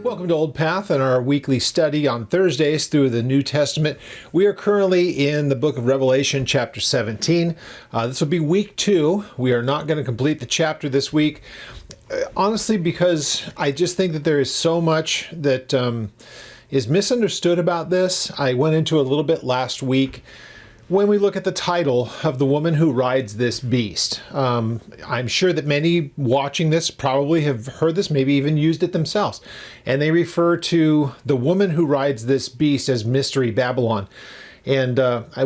Welcome to Old Path and our weekly study on Thursdays through the New Testament. We are currently in the book of Revelation, chapter 17. This will be week 2. We are not going to complete the chapter this week, honestly, because I just think that there is so much that is misunderstood about this. I went into a little bit last week. When we look at the title of the woman who rides this beast, I'm sure that many watching this probably have heard this, maybe even used it themselves. And they refer to the woman who rides this beast as Mystery Babylon. And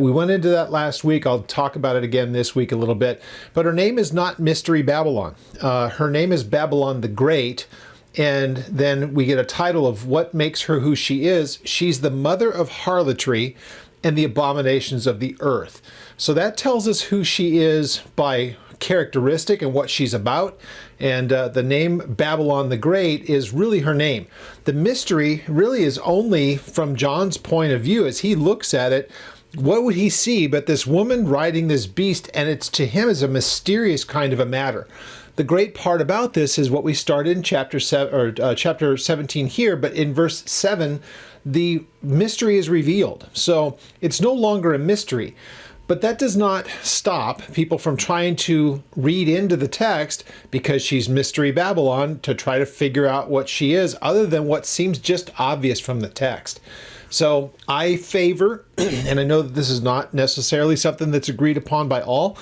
we went into that last week. I'll talk about it again this week a little bit. But her name is not Mystery Babylon. Her name is Babylon the Great. And then we get a title of what makes her who she is. She's the mother of harlotry and the abominations of the earth. So that tells us who she is by characteristic and what she's about. And the name Babylon the Great is really her name. The mystery really is only from John's point of view. As he looks at it, what would he see but this woman riding this beast? And it's to him as a mysterious kind of a matter. The great part about this is what we started in chapter 17 here, but in verse 7, the mystery is revealed. So it's no longer a mystery, but that does not stop people from trying to read into the text because she's Mystery Babylon to try to figure out what she is other than what seems just obvious from the text. So I favor, and I know that this is not necessarily something that's agreed upon by all.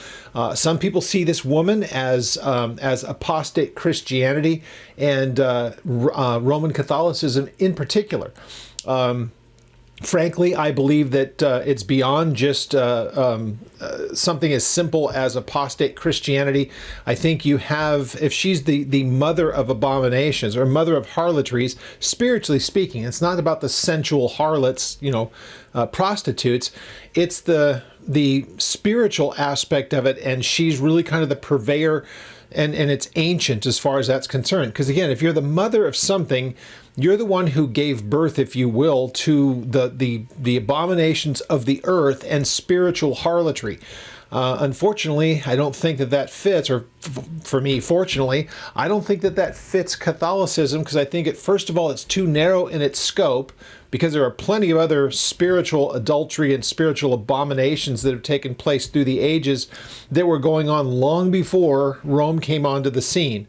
Some people see this woman as apostate Christianity and Roman Catholicism in particular. Frankly, I believe that it's beyond just something as simple as apostate Christianity. I think you have, if she's the mother of abominations or mother of harlotries, spiritually speaking, it's not about the sensual harlots, prostitutes. It's the spiritual aspect of it, and she's really kind of the purveyor, and it's ancient as far as that's concerned. Because again, if you're the mother of something, you're the one who gave birth, if you will, to the abominations of the earth and spiritual harlotry. Unfortunately, I don't think that fits, or for me, fortunately, I don't think that fits Catholicism, because I think first of all, it's too narrow in its scope, because there are plenty of other spiritual adultery and spiritual abominations that have taken place through the ages that were going on long before Rome came onto the scene.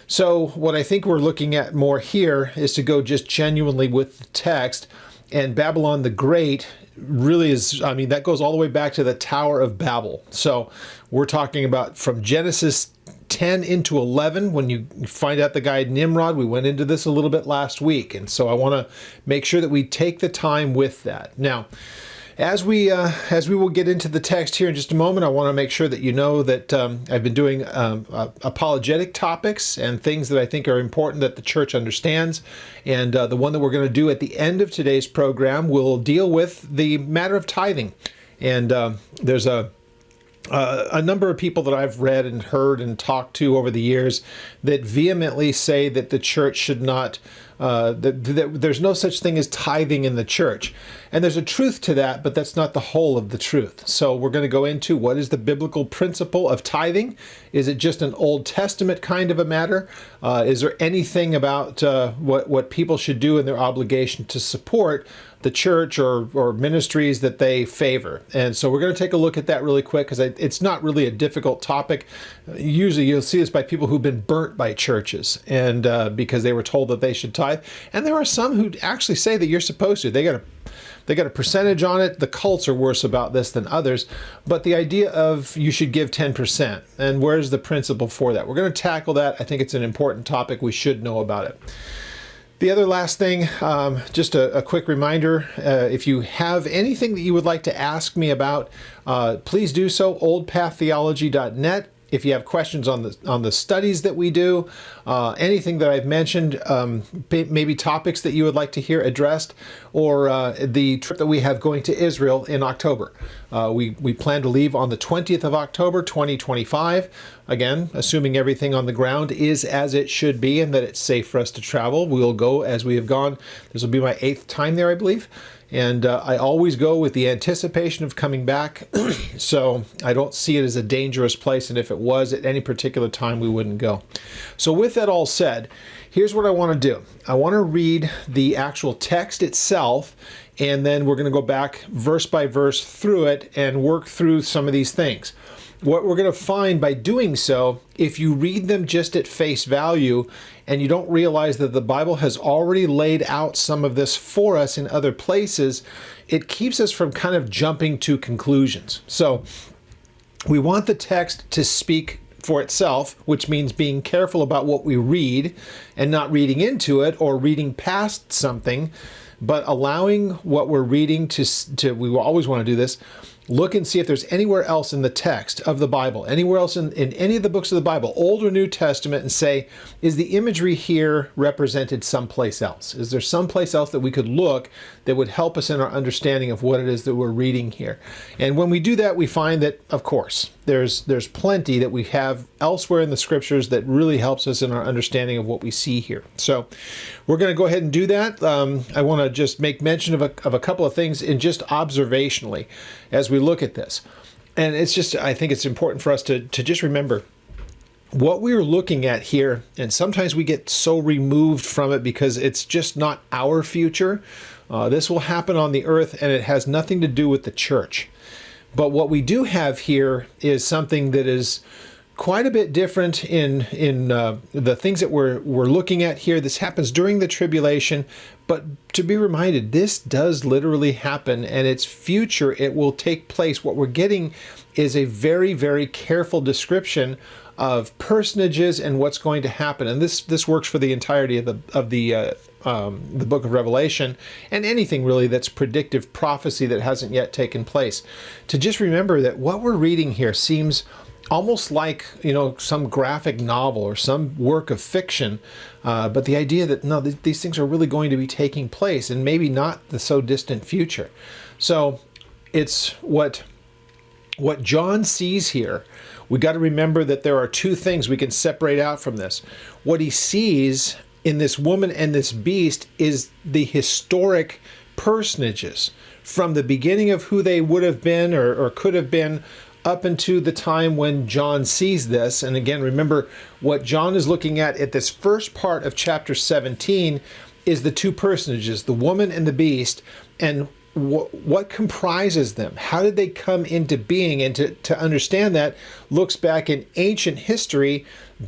So what I think we're looking at more here is to go just genuinely with the text. And Babylon the Great really is, that goes all the way back to the Tower of Babel. So we're talking about from Genesis 10 into 11, when you find out the guy Nimrod. We went into this a little bit last week. And so I want to make sure that we take the time with that. Now, as we will get into the text here in just a moment, I want to make sure that you know that I've been doing apologetic topics and things that I think are important that the church understands. And the one that we're going to do at the end of today's program will deal with the matter of tithing. And there's a number of people that I've read and heard and talked to over the years that vehemently say that the church should not, that there's no such thing as tithing in the church. And there's a truth to that, but that's not the whole of the truth. So we're going to go into what is the biblical principle of tithing. Is it just an Old Testament kind of a matter? Is there anything about what people should do in their obligation to support the church or ministries that they favor? And so we're going to take a look at that really quick, because it's not really a difficult topic. Usually you'll see this by people who've been burnt by churches and because they were told that they should tithe. And there are some who actually say that you're supposed to. They got a percentage on it. The cults are worse about this than others. But the idea of you should give 10%, and where's the principle for that? We're going to tackle that. I think it's an important topic. We should know about it. The other last thing, just a quick reminder, if you have anything that you would like to ask me about, please do so, oldpaththeology.net. If you have questions on the studies that we do, anything that I've mentioned, maybe topics that you would like to hear addressed, or the trip that we have going to Israel in October. We plan to leave on the 20th of October, 2025. Again, assuming everything on the ground is as it should be and that it's safe for us to travel, we'll go as we have gone. This will be my 8th time there, I believe. And I always go with the anticipation of coming back. So I don't see it as a dangerous place. And if it was at any particular time, we wouldn't go. So with that all said, here's what I want to do. I want to read the actual text itself, and then we're going to go back verse by verse through it and work through some of these things. What we're going to find by doing so, if you read them just at face value and you don't realize that the Bible has already laid out some of this for us in other places, it keeps us from kind of jumping to conclusions. So we want the text to speak for itself, which means being careful about what we read and not reading into it or reading past something, but allowing what we're reading to we will always want to do this. Look and see if there's anywhere else in the text of the Bible, anywhere else in any of the books of the Bible, Old or New Testament, and say, is the imagery here represented someplace else? Is there someplace else that we could look that would help us in our understanding of what it is that we're reading here? And when we do that, we find that, of course, there's plenty that we have elsewhere in the scriptures that really helps us in our understanding of what we see here. So we're going to go ahead and do that. I want to just make mention of a couple of things in just observationally as we look at this. And it's just, I think it's important for us to just remember what we're looking at here. And sometimes we get so removed from it because it's just not our future. This will happen on the earth, and it has nothing to do with the church. But what we do have here is something that is quite a bit different in the things that we're looking at here. This happens during the tribulation, but to be reminded, this does literally happen, and it's future. It will take place. What we're getting is a very, very careful description of personages and what's going to happen. And this works for the entirety of the book of Revelation, and anything really that's predictive prophecy that hasn't yet taken place. To just remember that what we're reading here seems almost like, some graphic novel or some work of fiction, but the idea that no, these things are really going to be taking place, and maybe not the so distant future. So it's what John sees here. We got to remember that there are two things we can separate out from this. What he sees in this woman and this beast is the historic personages from the beginning of who they would have been or could have been up into the time when John sees this. And again, remember what John is looking at this first part of chapter 17 is the two personages, the woman and the beast, and what comprises them. How did they come into being? And to understand that looks back in ancient history,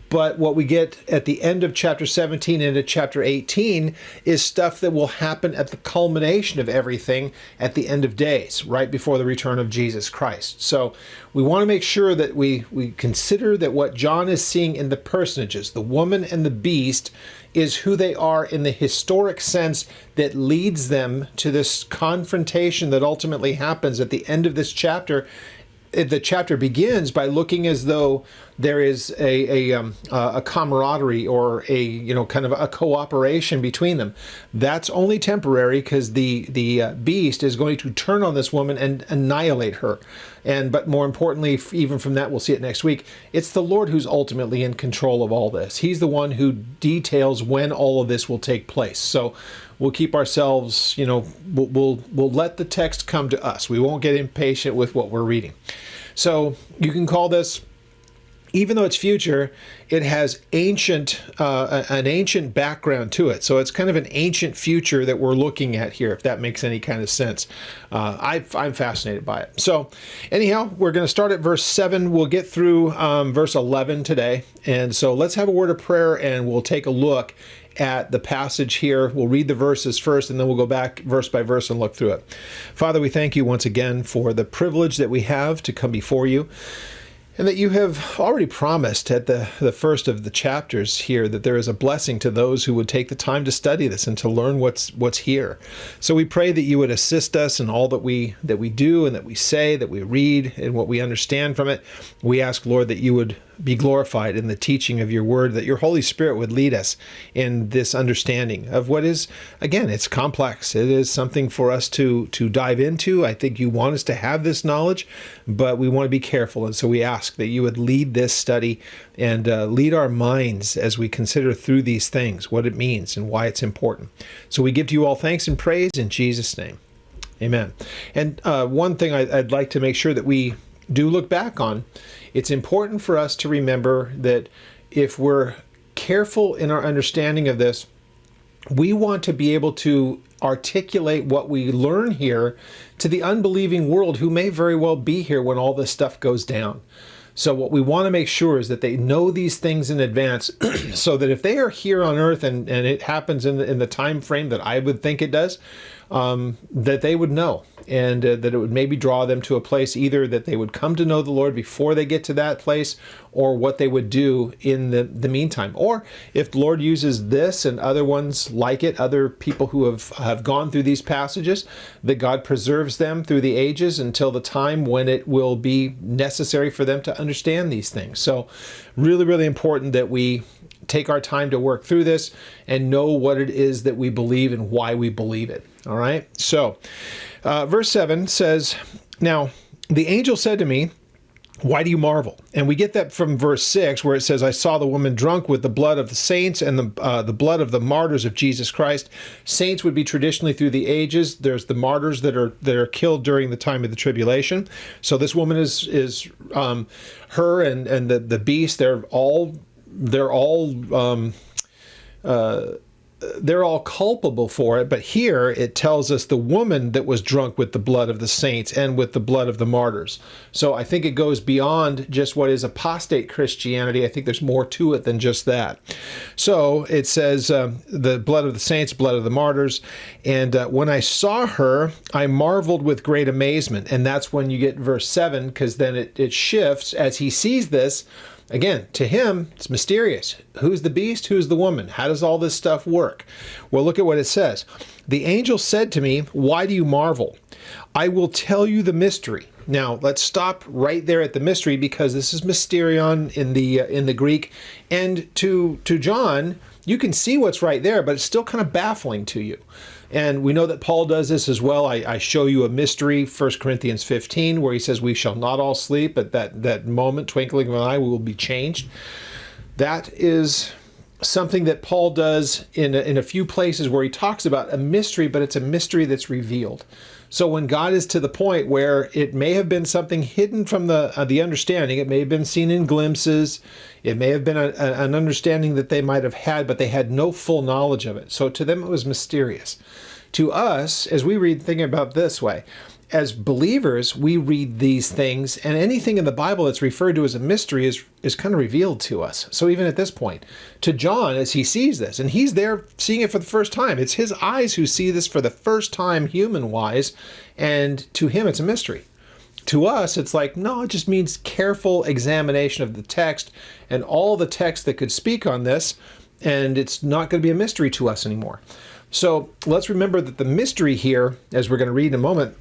but what we get at the end of chapter 17 into chapter 18 is stuff that will happen at the culmination of everything at the end of days, right before the return of Jesus Christ. So we want to make sure that we consider that what John is seeing in the personages, the woman and the beast, is who they are in the historic sense that leads them to this confrontation that ultimately happens at the end of this chapter. The chapter begins by looking as though there is a camaraderie or kind of a cooperation between them. That's only temporary, because the beast is going to turn on this woman and annihilate her. But more importantly, even from that, we'll see it next week, it's the Lord who's ultimately in control of all this. He's the one who details when all of this will take place. So we'll keep ourselves, we'll let the text come to us. We won't get impatient with what we're reading. So you can call this, even though it's future, it has an ancient background to it. So it's kind of an ancient future that we're looking at here, if that makes any kind of sense. I'm fascinated by it. So anyhow, we're going to start at verse 7. We'll get through verse 11 today. And so let's have a word of prayer, and we'll take a look at the passage here. We'll read the verses first, and then we'll go back verse by verse and look through it. Father, we thank you once again for the privilege that we have to come before you, and that you have already promised at the first of the chapters here that there is a blessing to those who would take the time to study this and to learn what's here. So we pray that you would assist us in all that we do and that we say, that we read, and what we understand from it. We ask, Lord, that you would be glorified in the teaching of your word, that your Holy Spirit would lead us in this understanding of what is, again, it's complex. It is something for us to dive into. I think you want us to have this knowledge, but we want to be careful. And so we ask that you would lead this study and lead our minds as we consider through these things, what it means and why it's important. So we give to you all thanks and praise in Jesus' name. Amen. And one thing I'd like to make sure that we do look back on, it's important for us to remember that if we're careful in our understanding of this, we want to be able to articulate what we learn here to the unbelieving world who may very well be here when all this stuff goes down. So what we want to make sure is that they know these things in advance so that if they are here on earth and it happens in the time frame that I would think it does, that they would know, and that it would maybe draw them to a place either that they would come to know the Lord before they get to that place, or what they would do in the meantime. Or if the Lord uses this and other ones like it, other people who have gone through these passages, that God preserves them through the ages until the time when it will be necessary for them to understand these things. So really, really important that we take our time to work through this and know what it is that we believe and why we believe it. All right. So verse 7 says, "Now the angel said to me, 'Why do you marvel?'" And we get that from verse 6, where it says, "I saw the woman drunk with the blood of the saints and the blood of the martyrs of Jesus Christ." Saints would be traditionally through the ages. There's the martyrs that are killed during the time of the tribulation. So this woman is her and the beast. They're all culpable for it, but here it tells us the woman that was drunk with the blood of the saints and with the blood of the martyrs. So I think it goes beyond just what is apostate Christianity. I think there's more to it than just that. So it says the blood of the saints, blood of the martyrs. And when I saw her, I marveled with great amazement. And that's when you get verse 7, because then it shifts as he sees this. Again, to him, it's mysterious. Who's the beast? Who's the woman? How does all this stuff work? Well, look at what it says. "The angel said to me, 'Why do you marvel? I will tell you the mystery.'" Now, let's stop right there at the mystery, because this is mysterion in the Greek. And to John, you can see what's right there, but it's still kind of baffling to you. And we know that Paul does this as well. I show you a mystery, 1 Corinthians 15, where he says, "We shall not all sleep. At that moment, twinkling of an eye, we will be changed." That is something that Paul does in a few places where he talks about a mystery, but it's a mystery that's revealed. So when God is to the point where it may have been something hidden from the understanding, it may have been seen in glimpses, it may have been an understanding that they might have had, but they had no full knowledge of it. So to them it was mysterious. To us, as we read, thinking about this way, as believers, we read these things, and anything in the Bible that's referred to as a mystery is kind of revealed to us. So even at this point, to John, as he sees this, and he's there seeing it for the first time, it's his eyes who see this for the first time human-wise, and to him it's a mystery. To us, it's like, no, it just means careful examination of the text and all the text that could speak on this, and it's not going to be a mystery to us anymore. So let's remember that the mystery here, as we're going to read in a moment,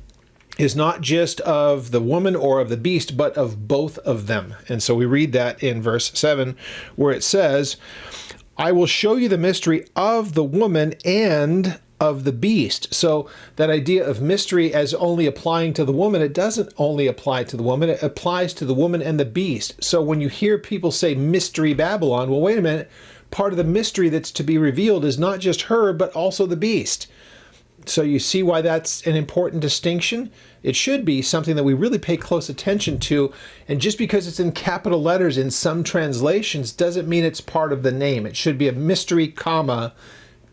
is not just of the woman or of the beast, but of both of them. And so we read that in verse 7, where it says, "I will show you the mystery of the woman and of the beast." So that idea of mystery as only applying to the woman, it doesn't only apply to the woman, it applies to the woman and the beast. So when you hear people say Mystery Babylon, well, wait a minute, part of the mystery that's to be revealed is not just her, but also the beast. So you see why that's an important distinction? It should be something that we really pay close attention to, and just because it's in capital letters in some translations doesn't mean it's part of the name. It should be a mystery, comma,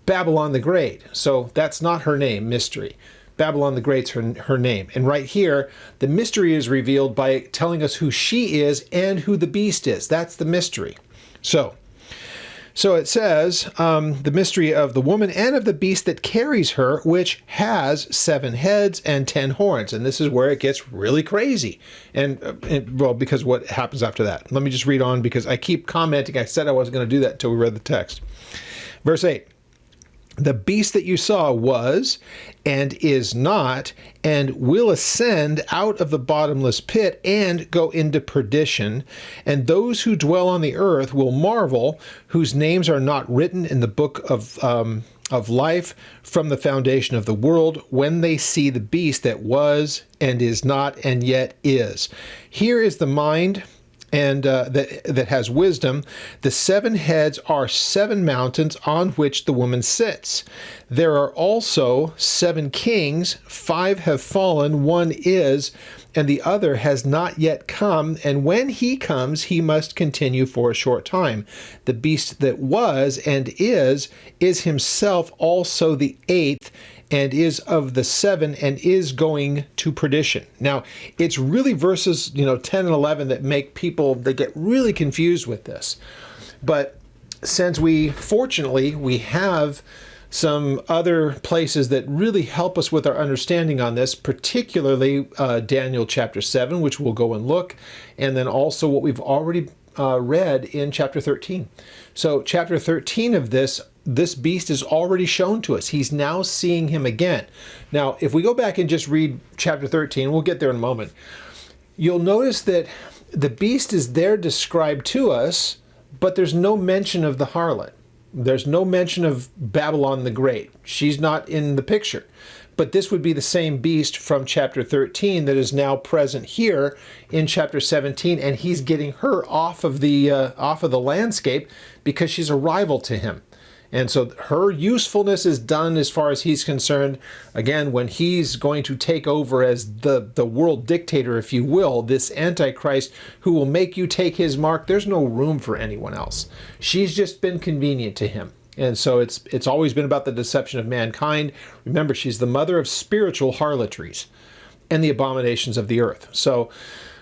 Babylon the Great. So that's not her name, mystery. Babylon the Great's her name. And right here, the mystery is revealed by telling us who she is and who the beast is. That's the mystery. So it says, the mystery of the woman and of the beast that carries her, which has 7 heads and 10 horns. And this is where it gets really crazy. And well, because what happens after that? Let me just read on, because I keep commenting. I said I wasn't going to do that until we read the text. Verse 8. "The beast that you saw was and is not, and will ascend out of the bottomless pit and go into perdition. And those who dwell on the earth will marvel, whose names are not written in the book of life from the foundation of the world, when they see the beast that was and is not and yet is." Here is the mind and that has wisdom. The 7 heads are 7 mountains on which the woman sits. There are also 7 kings. 5 have fallen, 1 is, and the other has not yet come. And when he comes, he must continue for a short time. The beast that was and is himself also the 8th, and is of the 7, and is going to perdition. Now, it's really verses 10 and 11 that make people, they get really confused with this. But since fortunately we have some other places that really help us with our understanding on this, particularly Daniel chapter 7, which we'll go and look, and then also what we've already read in chapter 13. So chapter 13 of this beast is already shown to us. He's now seeing him again. Now, if we go back and just read chapter 13, we'll get there in a moment, you'll notice that the beast is there described to us, but there's no mention of the harlot. There's no mention of Babylon the Great. She's not in the picture. But this would be the same beast from chapter 13 that is now present here in chapter 17, and he's getting her off of the landscape because she's a rival to him. And so her usefulness is done as far as he's concerned. Again, when he's going to take over as the world dictator, if you will, this Antichrist who will make you take his mark, there's no room for anyone else. She's just been convenient to him. And so it's always been about the deception of mankind. Remember, she's the mother of spiritual harlotries and the abominations of the earth. So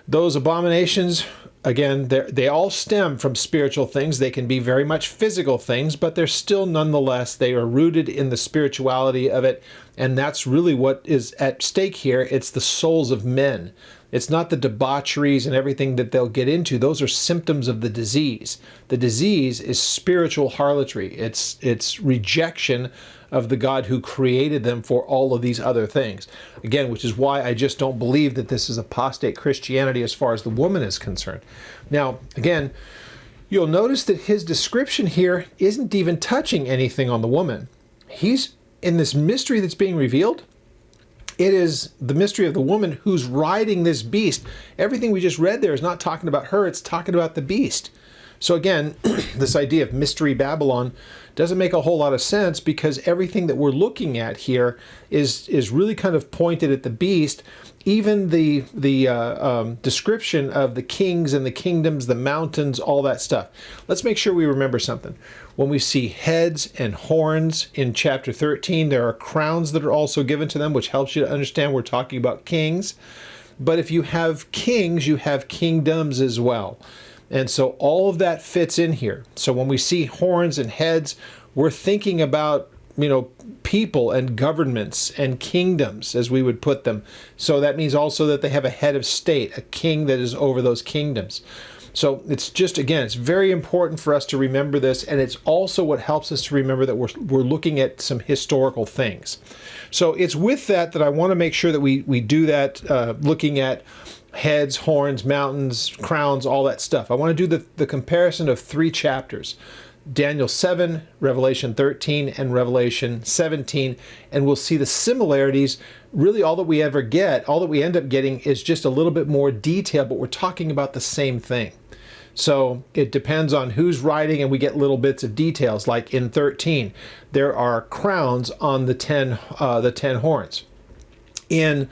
those abominations, again, they all stem from spiritual things. They can be very much physical things, but they're still nonetheless, they are rooted in the spirituality of it. And that's really what is at stake here. It's the souls of men. It's not the debaucheries and everything that they'll get into. Those are symptoms of the disease. The disease is spiritual harlotry. It's rejection of the God who created them for all of these other things. Again, which is why I just don't believe that this is apostate Christianity as far as the woman is concerned. Now, again, you'll notice that his description here isn't even touching anything on the woman. He's in this mystery that's being revealed. It is the mystery of the woman who's riding this beast. Everything we just read there is not talking about her, it's talking about the beast. So again, this idea of mystery Babylon doesn't make a whole lot of sense, because everything that we're looking at here is really kind of pointed at the beast. Even the description of the kings and the kingdoms, the mountains, all that stuff. Let's make sure we remember something. When we see heads and horns in chapter 13, there are crowns that are also given to them, which helps you to understand we're talking about kings. But if you have kings, you have kingdoms as well. And so all of that fits in here. So when we see horns and heads, we're thinking about, people and governments and kingdoms, as we would put them. So that means also that they have a head of state, a king that is over those kingdoms. So it's just, again, it's very important for us to remember this, and it's also what helps us to remember that we're looking at some historical things. So it's with that I want to make sure that we do that, looking at heads, horns, mountains, crowns, all that stuff. I want to do the comparison of 3 chapters. Daniel 7, Revelation 13, and Revelation 17, and we'll see the similarities. Really all that we ever get, all that we end up getting is just a little bit more detail, but we're talking about the same thing. So it depends on who's writing, and we get little bits of details. Like in 13, there are crowns on the 10 horns. In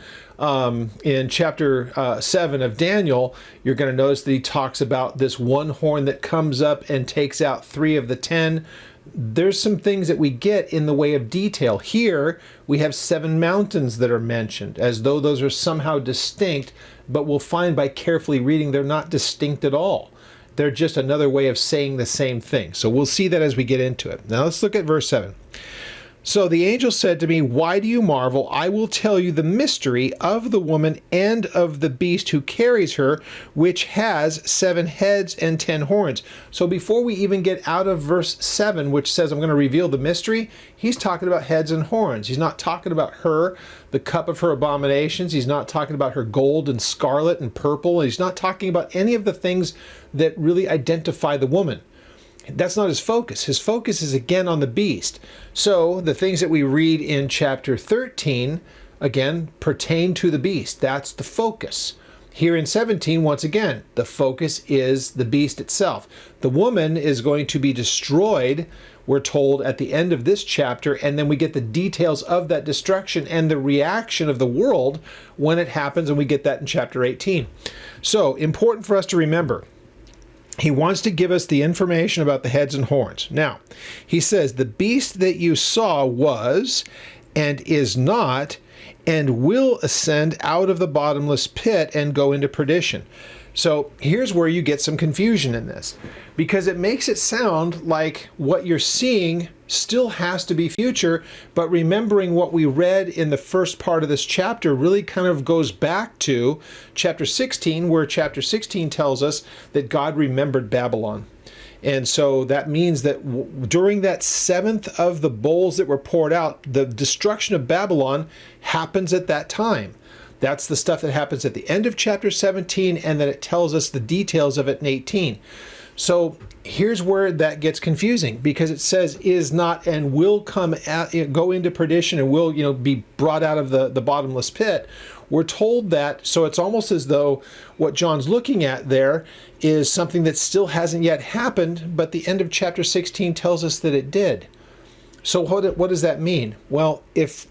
chapter 7 of Daniel, you're going to notice that he talks about this one horn that comes up and takes out 3 of the 10. There's some things that we get in the way of detail. Here, we have 7 mountains that are mentioned, as though those are somehow distinct, but we'll find by carefully reading they're not distinct at all. They're just another way of saying the same thing. So we'll see that as we get into it. Now let's look at verse 7. So the angel said to me, "Why do you marvel? I will tell you the mystery of the woman and of the beast who carries her, which has 7 heads and 10 horns." So before we even get out of verse 7, which says I'm going to reveal the mystery, he's talking about heads and horns. He's not talking about her, the cup of her abominations. He's not talking about her gold and scarlet and purple. He's not talking about any of the things that really identify the woman. That's not his focus. His focus is again on the beast. So the things that we read in chapter 13, again, pertain to the beast. That's the focus. Here in 17, once again, the focus is the beast itself. The woman is going to be destroyed, we're told at the end of this chapter, and then we get the details of that destruction and the reaction of the world when it happens, and we get that in chapter 18. So, important for us to remember, he wants to give us the information about the heads and horns. Now, he says, the beast that you saw was and is not, and will ascend out of the bottomless pit and go into perdition. So here's where you get some confusion in this, because it makes it sound like what you're seeing still has to be future, but remembering what we read in the first part of this chapter really kind of goes back to chapter 16, where chapter 16 tells us that God remembered Babylon. And so that means that during that seventh of the bowls that were poured out, the destruction of Babylon happens at that time. That's the stuff that happens at the end of chapter 17, and then it tells us the details of it in 18. So here's where that gets confusing, because it says is not and will come at, go into perdition and will be brought out of the bottomless pit. We're told that, so it's almost as though what John's looking at there is something that still hasn't yet happened, but the end of chapter 16 tells us that it did. So what does that mean? Well, if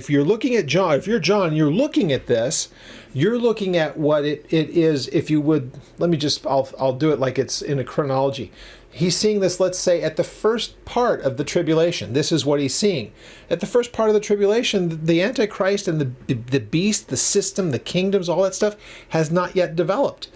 you're looking at John, if you're John, you're looking at this, you're looking at what it is, if you would, I'll do it like it's in a chronology. He's seeing this, let's say, at the first part of the tribulation. This is what he's seeing. At the first part of the tribulation, the Antichrist and the beast, the system, the kingdoms, all that stuff has not yet developed.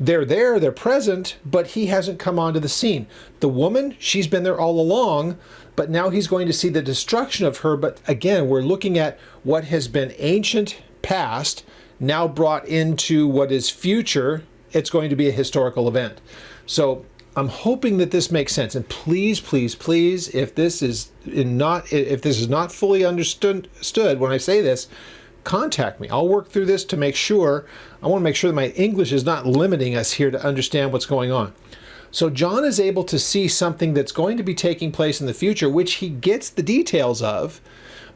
They're there, they're present, but he hasn't come onto the scene. The woman, she's been there all along, but now he's going to see the destruction of her. But again, we're looking at what has been ancient past, now brought into what is future. It's going to be a historical event. So I'm hoping that this makes sense. And please, please, please, if this is not fully understood when I say this, contact me. I'll work through this to make sure. I want to make sure that my English is not limiting us here to understand what's going on. So John is able to see something that's going to be taking place in the future, which he gets the details of,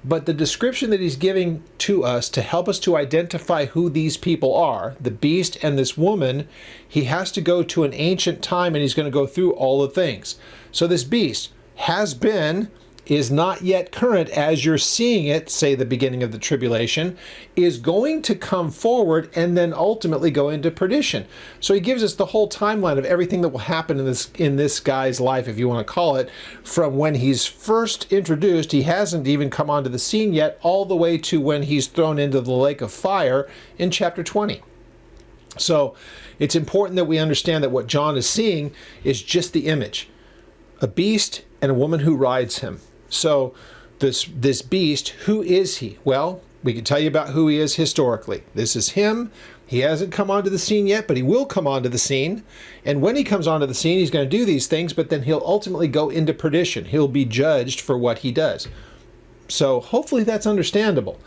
but the description that he's giving to us to help us to identify who these people are, the beast and this woman, he has to go to an ancient time, and he's going to go through all the things. So this beast has been, is not yet current as you're seeing it, say the beginning of the tribulation, is going to come forward and then ultimately go into perdition. So he gives us the whole timeline of everything that will happen in this guy's life, if you want to call it, from when he's first introduced, he hasn't even come onto the scene yet, all the way to when he's thrown into the lake of fire in chapter 20. So it's important that we understand that what John is seeing is just the image. A beast and a woman who rides him. So this beast, who is he? Well, we can tell you about who he is historically. This is him. He hasn't come onto the scene yet, but he will come onto the scene. And when he comes onto the scene, he's going to do these things, but then he'll ultimately go into perdition. He'll be judged for what he does. So hopefully that's understandable.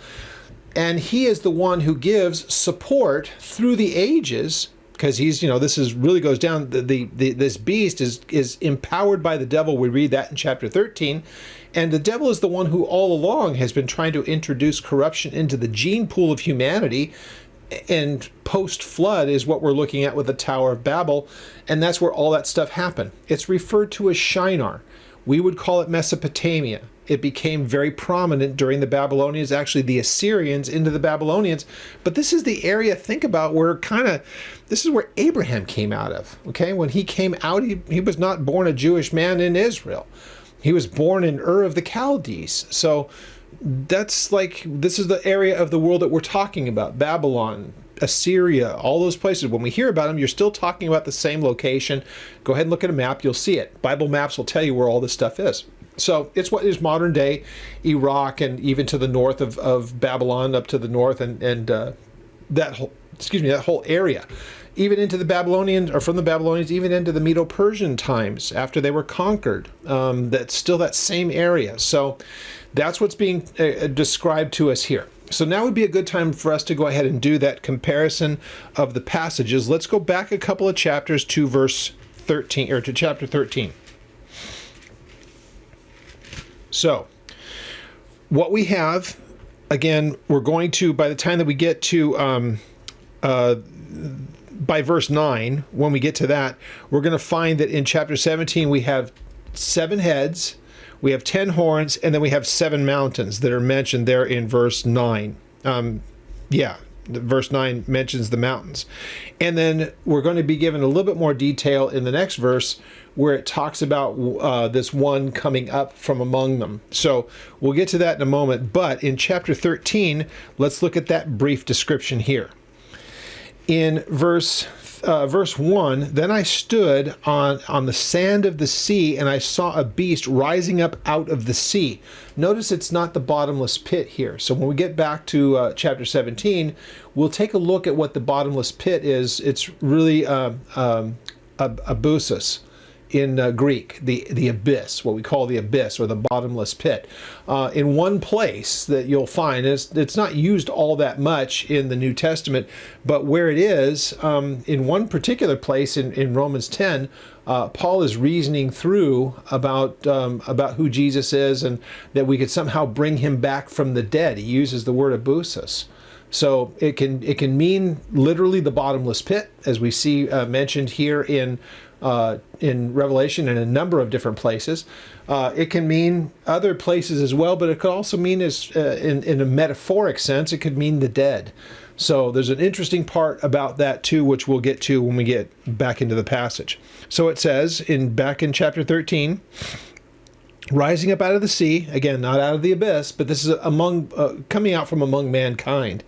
And he is the one who gives support through the ages, because he's, this is really goes down, this beast is empowered by the devil. We read that in chapter 13. And the devil is the one who all along has been trying to introduce corruption into the gene pool of humanity. And post-flood is what we're looking at with the Tower of Babel. And that's where all that stuff happened. It's referred to as Shinar. We would call it Mesopotamia. It became very prominent during the Babylonians, actually the Assyrians into the Babylonians. But this is the area, think about, where this is where Abraham came out of. Okay, when he came out, he was not born a Jewish man in Israel. He was born in Ur of the Chaldees. So this is the area of the world that we're talking about. Babylon, Assyria, all those places. When we hear about them, you're still talking about the same location. Go ahead and look at a map. You'll see it. Bible maps will tell you where all this stuff is. So it's what is modern day Iraq, and even to the north of Babylon, up to the north, and that whole area. Even into the Babylonians, or from the Babylonians, even into the Medo-Persian times after they were conquered. That's still that same area. So that's what's being described to us here. So now would be a good time for us to go ahead and do that comparison of the passages. Let's go back a couple of chapters to verse 13, or to chapter 13. So what we have, again, we're going to, by the time that we get to by verse 9, when we get to that, we're going to find that in chapter 17 we have 7 heads, we have 10 horns, and then we have 7 mountains that are mentioned there in verse 9. Verse 9 mentions the mountains. And then we're going to be given a little bit more detail in the next verse where it talks about this one coming up from among them. So we'll get to that in a moment. But in chapter 13, let's look at that brief description here. In verse 1, then I stood on the sand of the sea, and I saw a beast rising up out of the sea. Notice it's not the bottomless pit here. So when we get back to chapter 17, we'll take a look at what the bottomless pit is. It's really abusis in Greek, the abyss, what we call the abyss or the bottomless pit. In one place that you'll find, it's not used all that much in the New Testament, but where it is, in one particular place in Romans 10, Paul is reasoning through about who Jesus is and that we could somehow bring him back from the dead. He uses the word abusis. So it can mean literally the bottomless pit, as we see mentioned here in Revelation in a number of different places. It can mean other places as well, but it could also mean, in a metaphoric sense, it could mean the dead. So there's an interesting part about that too, which we'll get to when we get back into the passage. So it says back in chapter 13, rising up out of the sea, again, not out of the abyss, but this is coming out from among mankind.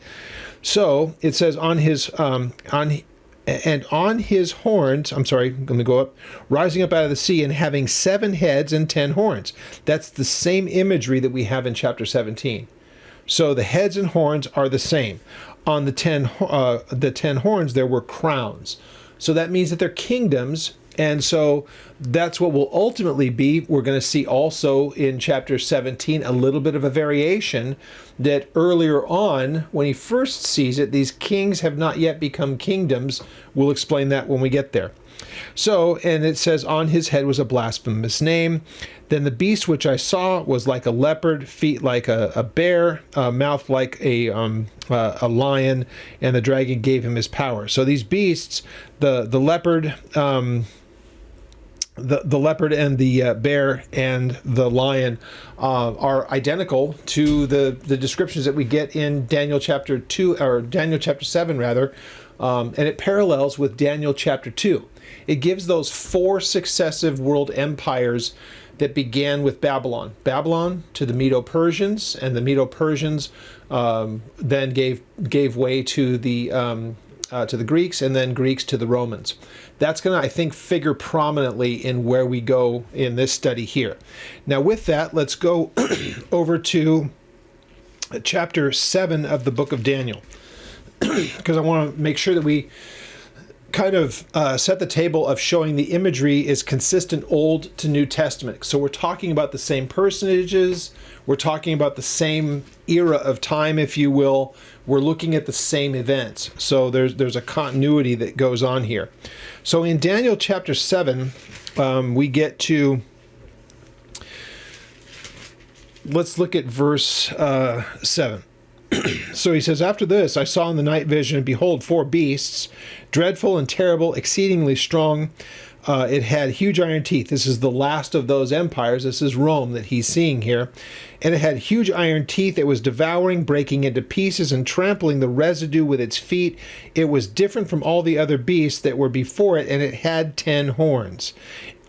So it says on his horns, I'm sorry, I'm going to go up, rising up out of the sea and having 7 heads and 10 horns. That's the same imagery that we have in chapter 17. So the heads and horns are the same. On the 10 horns, there were crowns. So that means that they're kingdoms. And so that's what will ultimately be. We're going to see also in chapter 17 a little bit of a variation that earlier on, when he first sees it, these kings have not yet become kingdoms. We'll explain that when we get there. So, and it says, on his head was a blasphemous name. Then the beast which I saw was like a leopard, feet like a bear, mouth like a lion, and the dragon gave him his power. So these beasts, the leopard, the leopard and the bear and the lion are identical to the descriptions that we get in Daniel chapter 2, or Daniel chapter 7 rather, and it parallels with Daniel chapter 2. It gives those 4 successive world empires that began with Babylon. Babylon to the Medo-Persians, and the Medo-Persians then gave way to the Greeks, and then Greeks to the Romans. That's going to, I think, figure prominently in where we go in this study here. Now with that, let's go over to chapter 7 of the book of Daniel, because I want to make sure that we kind of set the table of showing the imagery is consistent Old to New Testament. So we're talking about the same personages, we're talking about the same era of time, if you will. We're looking at the same events. So there's a continuity that goes on here. So in Daniel chapter 7, we get to, let's look at verse 7. So he says, after this I saw in the night vision, and behold, 4 beasts, dreadful and terrible, exceedingly strong. It had huge iron teeth. This is the last of those empires. This is Rome that he's seeing here. And it had huge iron teeth. It was devouring, breaking into pieces, and trampling the residue with its feet. It was different from all the other beasts that were before it, and it had 10 horns.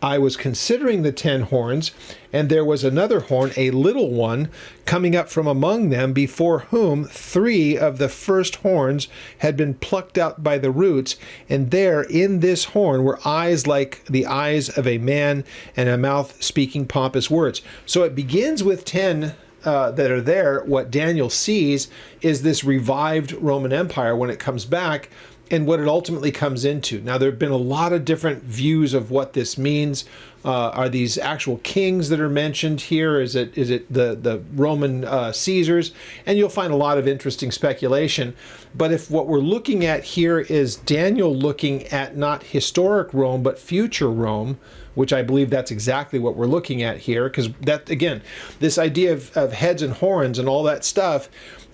I was considering the 10 horns, and there was another horn, a little one, coming up from among them, before whom 3 of the first horns had been plucked out by the roots, and there in this horn were eyes like the eyes of a man, and a mouth speaking pompous words. So it begins with 10 that are there. What Daniel sees is this revived Roman Empire when it comes back, and what it ultimately comes into. Now, there have been a lot of different views of what this means. Are these actual kings that are mentioned here? Is it the Roman Caesars? And you'll find a lot of interesting speculation. But if what we're looking at here is Daniel looking at not historic Rome, but future Rome, which I believe that's exactly what we're looking at here, because that, again, this idea of heads and horns and all that stuff,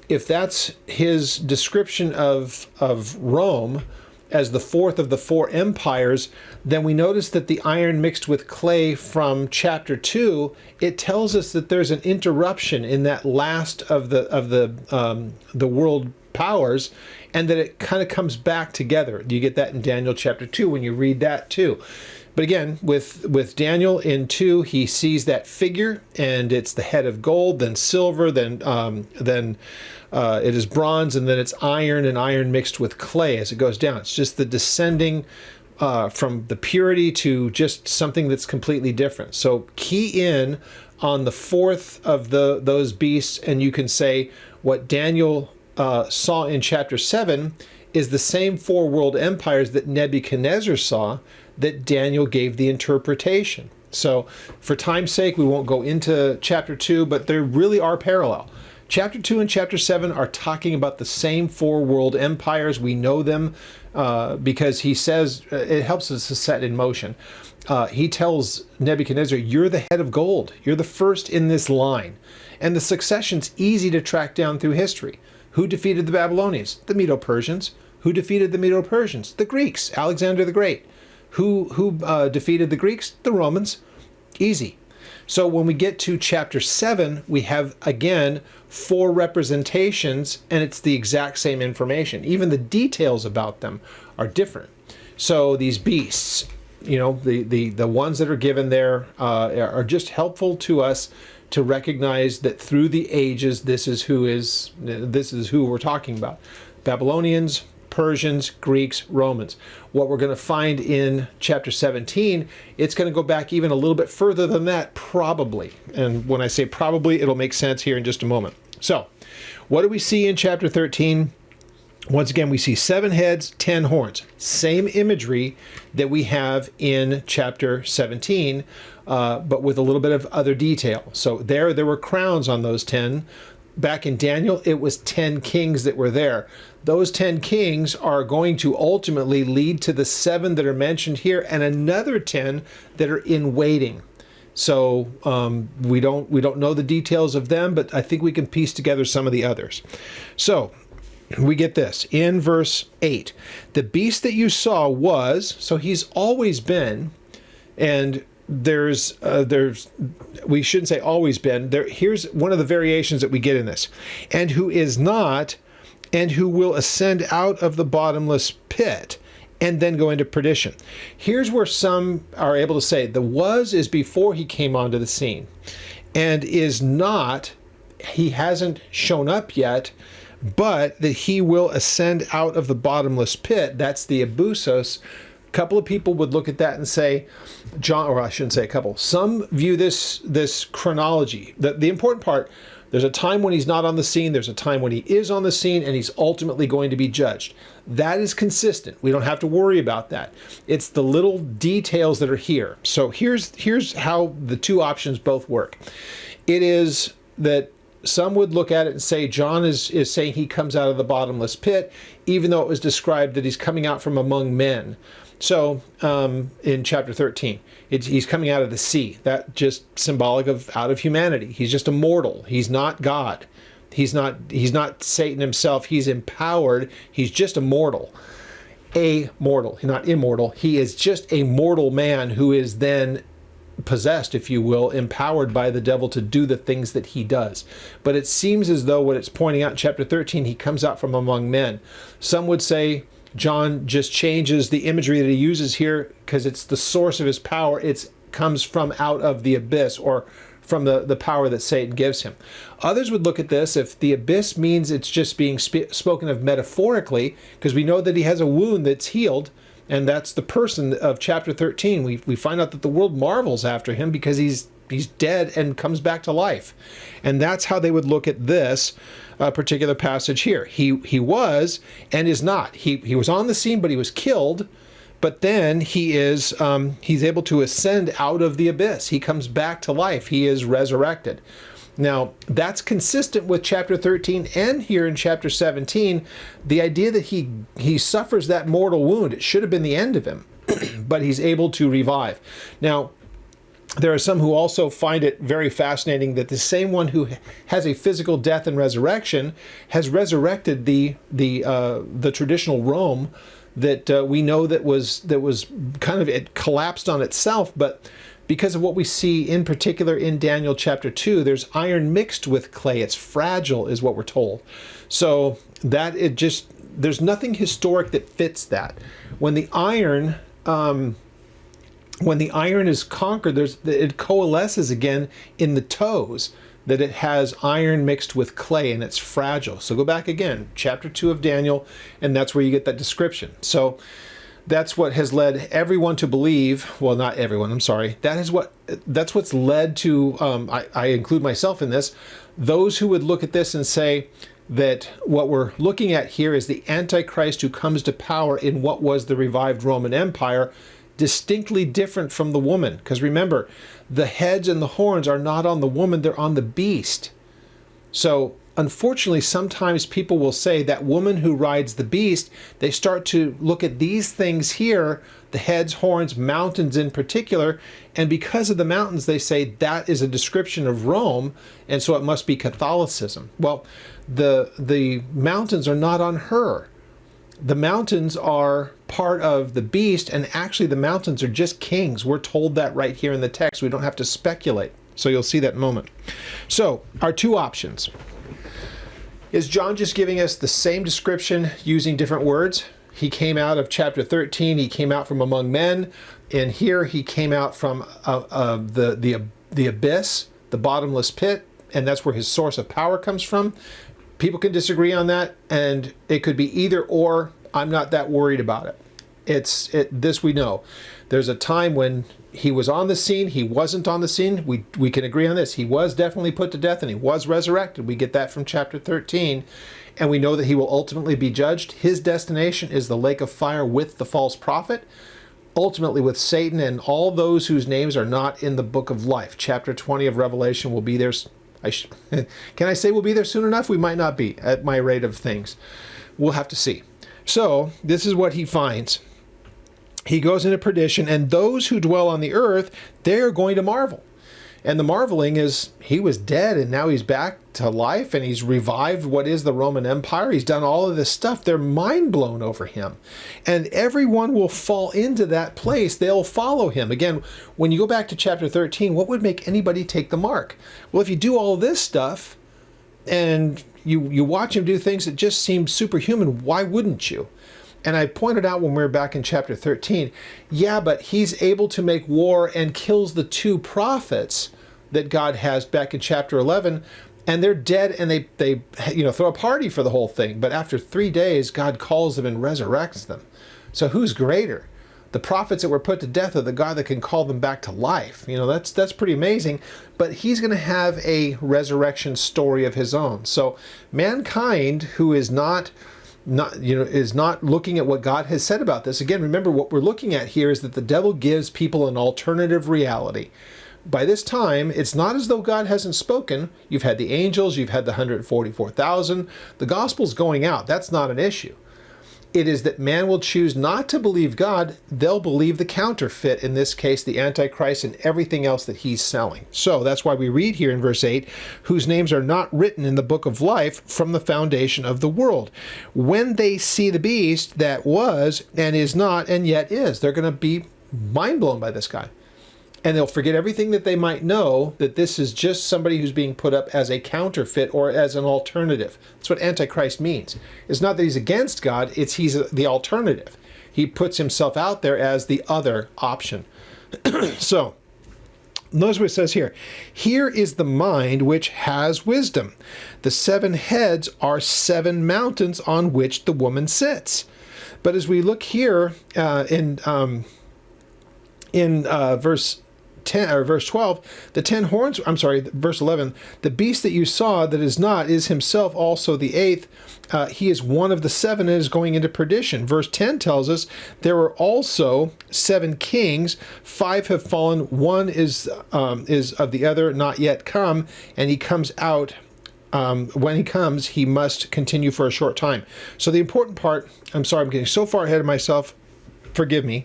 if that's his description of Rome as the fourth of the four empires, then we notice that the iron mixed with clay from chapter 2, it tells us that there's an interruption in that last of the world powers, and that it kind of comes back together. You get that in Daniel chapter 2 when you read that too. But again, with Daniel in 2, he sees that figure, and it's the head of gold, then silver, then it is bronze, and then it's iron, and iron mixed with clay as it goes down. It's just the descending from the purity to just something that's completely different. So key in on the fourth of those beasts, and you can say what Daniel saw in chapter 7 is the same four world empires that Nebuchadnezzar saw, that Daniel gave the interpretation. So for time's sake, we won't go into chapter 2, but there really are parallel. Chapter 2 and chapter 7 are talking about the same four world empires. We know them because he says, it helps us to set in motion. He tells Nebuchadnezzar, you're the head of gold. You're the first in this line. And the succession's easy to track down through history. Who defeated the Babylonians? The Medo-Persians. Who defeated the Medo-Persians? The Greeks, Alexander the Great. Who defeated the Greeks? The Romans. Easy. So when we get to chapter 7, we have, again, four representations, and it's the exact same information. Even the details about them are different. So these beasts, you know, the ones that are given there are just helpful to us to recognize that through the ages, this is who we're talking about. Babylonians, Persians, Greeks, Romans. What we're going to find in chapter 17, it's going to go back even a little bit further than that, probably. And when I say probably, it'll make sense here in just a moment. So, what do we see in chapter 13? Once again, we see 7 heads, 10 horns. Same imagery that we have in chapter 17, but with a little bit of other detail. So there were crowns on those 10. Back in Daniel, it was 10 kings that were there. Those 10 kings are going to ultimately lead to the 7 that are mentioned here, and another 10 that are in waiting. So we don't know the details of them, but I think we can piece together some of the others. So we get this in verse 8. The beast that you saw was, so he's always been, and there's we shouldn't say always been. Here's one of the variations that we get in this. And who is not, and who will ascend out of the bottomless pit and then go into perdition. Here's where some are able to say the was is before he came onto the scene, and is not, he hasn't shown up yet, but that he will ascend out of the bottomless pit. That's the abusos. A couple of people would look at that and say, John, or I shouldn't say a couple, some view this chronology. The important part, there's a time when he's not on the scene, there's a time when he is on the scene, and he's ultimately going to be judged. That is consistent. We don't have to worry about that. It's the little details that are here. So here's how the two options both work. It is that some would look at it and say John is saying he comes out of the bottomless pit, even though it was described that he's coming out from among men. So in chapter 13, he's coming out of the sea. That just symbolic of out of humanity. He's just a mortal. He's not God. He's not Satan himself. He's empowered. He's just a mortal. A mortal, not immortal. He is just a mortal man who is then possessed, if you will, empowered by the devil to do the things that he does. But it seems as though what it's pointing out in chapter 13, he comes out from among men. Some would say John just changes the imagery that he uses here because it's the source of his power. It comes from out of the abyss, or from the power that Satan gives him. Others would look at this, if the abyss means it's just being spoken of metaphorically, because we know that he has a wound that's healed, and that's the person of chapter 13. We find out that the world marvels after him because he's dead and comes back to life. And that's how they would look at this particular passage here. He was and is not. He was on the scene, but he was killed. But then he's able to ascend out of the abyss. He comes back to life. He is resurrected. Now, that's consistent with chapter 13 and here in chapter 17, the idea that he suffers that mortal wound. It should have been the end of him, but he's able to revive. Now, There are some who also find it very fascinating that the same one who has a physical death and resurrection has resurrected the traditional Rome that we know that was kind of, it collapsed on itself, but because of what we see in particular in Daniel chapter 2, there's iron mixed with clay. It's fragile, is what we're told. So that it just, there's nothing historic that fits that. When the iron is conquered, it coalesces again in the toes, that it has iron mixed with clay and it's fragile. So go back again, chapter 2 of Daniel, and that's where you get that description. So that's what has led everyone to believe, well, not everyone, I'm sorry, that's what's led to, I include myself in this, those who would look at this and say that what we're looking at here is the Antichrist who comes to power in what was the revived Roman Empire, distinctly different from the woman. Because remember, the heads and the horns are not on the woman, they're on the beast. So unfortunately, sometimes people will say that woman who rides the beast, they start to look at these things here, the heads, horns, mountains in particular, and because of the mountains, they say that is a description of Rome, and so it must be Catholicism. Well, the mountains are not on her. The mountains are part of the beast, and actually the mountains are just kings. We're told that right here in the text. We don't have to speculate. So you'll see that in a moment. So our two options. Is John just giving us the same description using different words? He came out of chapter 13, he came out from among men, and here he came out from the abyss, the bottomless pit, and that's where his source of power comes from. People can disagree on that, and it could be either or. I'm not that worried about it. This we know. There's a time when he was on the scene, he wasn't on the scene. We can agree on this. He was definitely put to death and he was resurrected. We get that from chapter 13. And we know that he will ultimately be judged. His destination is the lake of fire with the false prophet, ultimately with Satan and all those whose names are not in the book of life. Chapter 20 of Revelation will be there. Can I say we'll be there soon enough? We might not be at my rate of things. We'll have to see. So this is what he finds. He goes into perdition, and those who dwell on the earth, they're going to marvel. And the marveling is he was dead and now he's back to life and he's revived what is the Roman Empire. He's done all of this stuff. They're mind blown over him. And everyone will fall into that place. They'll follow him. Again, when you go back to chapter 13, what would make anybody take the mark? Well, if you do all this stuff and you watch him do things that just seem superhuman, why wouldn't you? And I pointed out when we were back in chapter 13, yeah, but he's able to make war and kills the two prophets that God has back in chapter 11, and they're dead, and they throw a party for the whole thing. But after 3 days, God calls them and resurrects them. So who's greater? The prophets that were put to death or the God that can call them back to life? That's pretty amazing. But he's going to have a resurrection story of his own. So mankind, who is not looking at what God has said about this. Again, remember what we're looking at here is that the devil gives people an alternative reality. By this time, it's not as though God hasn't spoken. You've had the angels, you've had the 144,000. The gospel's going out. That's not an issue. It is that man will choose not to believe God. They'll believe the counterfeit, in this case, the Antichrist and everything else that he's selling. So that's why we read here in verse 8, whose names are not written in the book of life from the foundation of the world. When they see the beast that was and is not and yet is, they're going to be mind blown by this guy. And they'll forget everything that they might know, that this is just somebody who's being put up as a counterfeit or as an alternative. That's what Antichrist means. It's not that he's against God, it's he's the alternative. He puts himself out there as the other option. So, notice what it says here. Here is the mind which has wisdom. The 7 heads are 7 mountains on which the woman sits. But as we look here in verse 10 or verse 12, the 10 horns, verse 11, the beast that you saw that is not is himself also the 8th. He is one of the 7 and is going into perdition. Verse 10 tells us there were also 7 kings, 5 have fallen, 1 is of the other not yet come, and he comes out. When he comes, he must continue for a short time. So the important part, I'm getting so far ahead of myself, forgive me.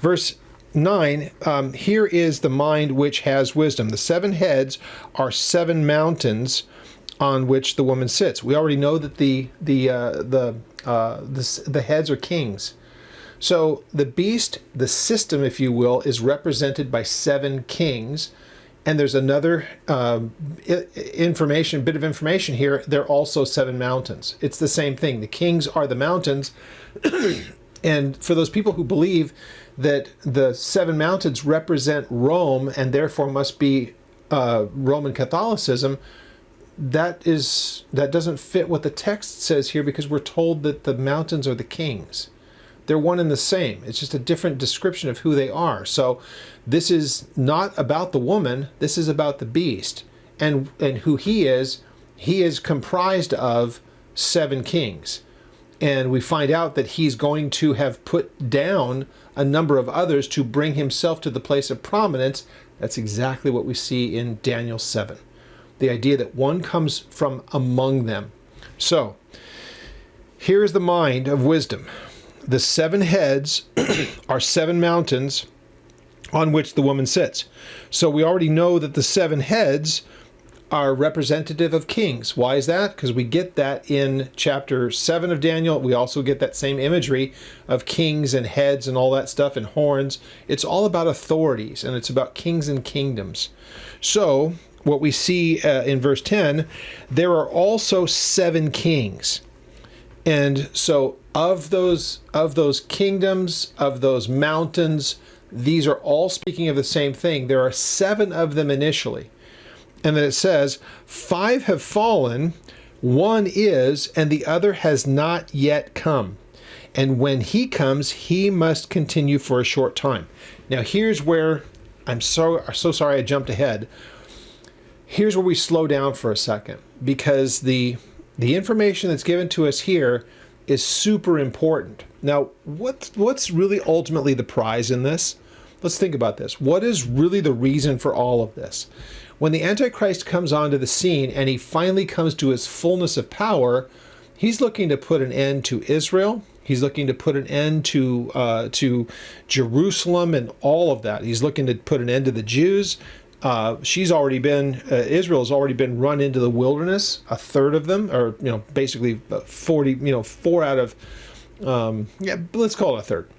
Verse 9, here is the mind which has wisdom. The 7 heads are 7 mountains on which the woman sits. We already know that the heads are kings. So the beast, the system, if you will, is represented by 7 kings. And there's another bit of information here. They're also 7 mountains. It's the same thing. The kings are the mountains. And for those people who believe that the 7 mountains represent Rome and therefore must be Roman Catholicism, that doesn't fit what the text says here, because we're told that the mountains are the kings. They're one and the same. It's just a different description of who they are. So this is not about the woman. This is about the beast. And who he is comprised of 7 kings. And we find out that he's going to have put down a number of others to bring himself to the place of prominence. That's exactly what we see in Daniel 7. The idea that one comes from among them. So here is the mind of wisdom. The 7 heads are 7 mountains on which the woman sits. So we already know that the 7 heads are representative of kings. Why is that? Because we get that in chapter 7 of Daniel. We also get that same imagery of kings and heads and all that stuff and horns. It's all about authorities, and it's about kings and kingdoms. So what we see in verse 10, there are also 7 kings. And so of those kingdoms, of those mountains, these are all speaking of the same thing. There are 7 of them initially. And then it says, 5 have fallen, 1 is, and the other has not yet come. And when he comes, he must continue for a short time. Now here's where, I'm so sorry I jumped ahead. Here's where we slow down for a second, because the information that's given to us here is super important. Now, what's really ultimately the prize in this? Let's think about this. What is really the reason for all of this? When the Antichrist comes onto the scene and he finally comes to his fullness of power, he's looking to put an end to Israel. He's looking to put an end to Jerusalem and all of that. He's looking to put an end to the Jews. Israel's already been run into the wilderness, a third of them, or basically 40, 4 out of, let's call it a third,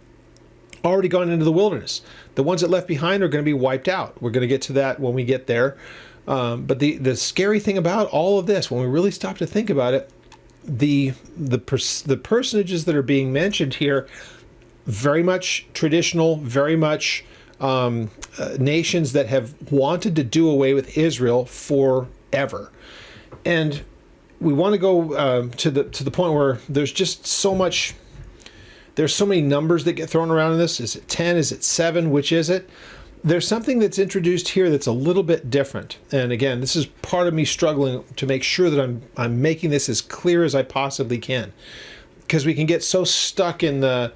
already gone into the wilderness. The ones that left behind are going to be wiped out. We're going to get to that when we get there. But the scary thing about all of this, when we really stop to think about it, the personages that are being mentioned here, very much traditional, very much nations that have wanted to do away with Israel forever. And we want to go to the point where there's just so much. There's so many numbers that get thrown around in this. Is it 10? Is it 7? Which is it? There's something that's introduced here that's a little bit different. And again, this is part of me struggling to make sure that I'm making this as clear as I possibly can. Because we can get so stuck in the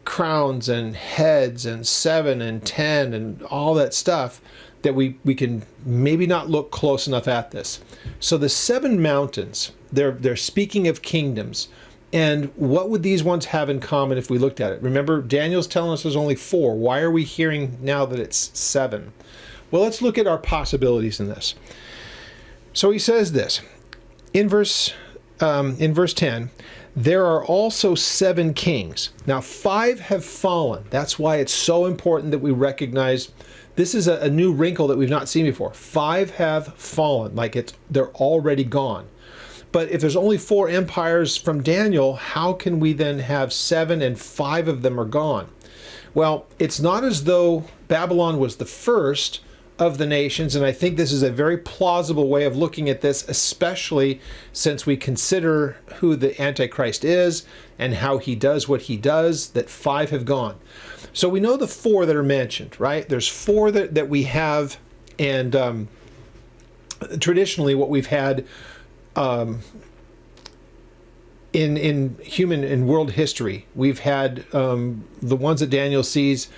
crowns and heads and 7 and 10 and all that stuff that we can maybe not look close enough at this. So the 7 mountains, they're speaking of kingdoms. And what would these ones have in common if we looked at it? Remember, Daniel's telling us there's only 4. Why are we hearing now that it's 7? Well, let's look at our possibilities in this. So he says this in verse 10. There are also 7 kings. Now 5 have fallen. That's why it's so important that we recognize this is a new wrinkle that we've not seen before. 5 have fallen, like they're already gone. But if there's only 4 empires from Daniel, how can we then have 7 and 5 of them are gone? Well, it's not as though Babylon was the first of the nations, and I think this is a very plausible way of looking at this, especially since we consider who the Antichrist is and how he does what he does, that 5 have gone. So we know the 4 that are mentioned, right? There's 4 that we have, and traditionally what we've had in world history, we've had the ones that Daniel sees: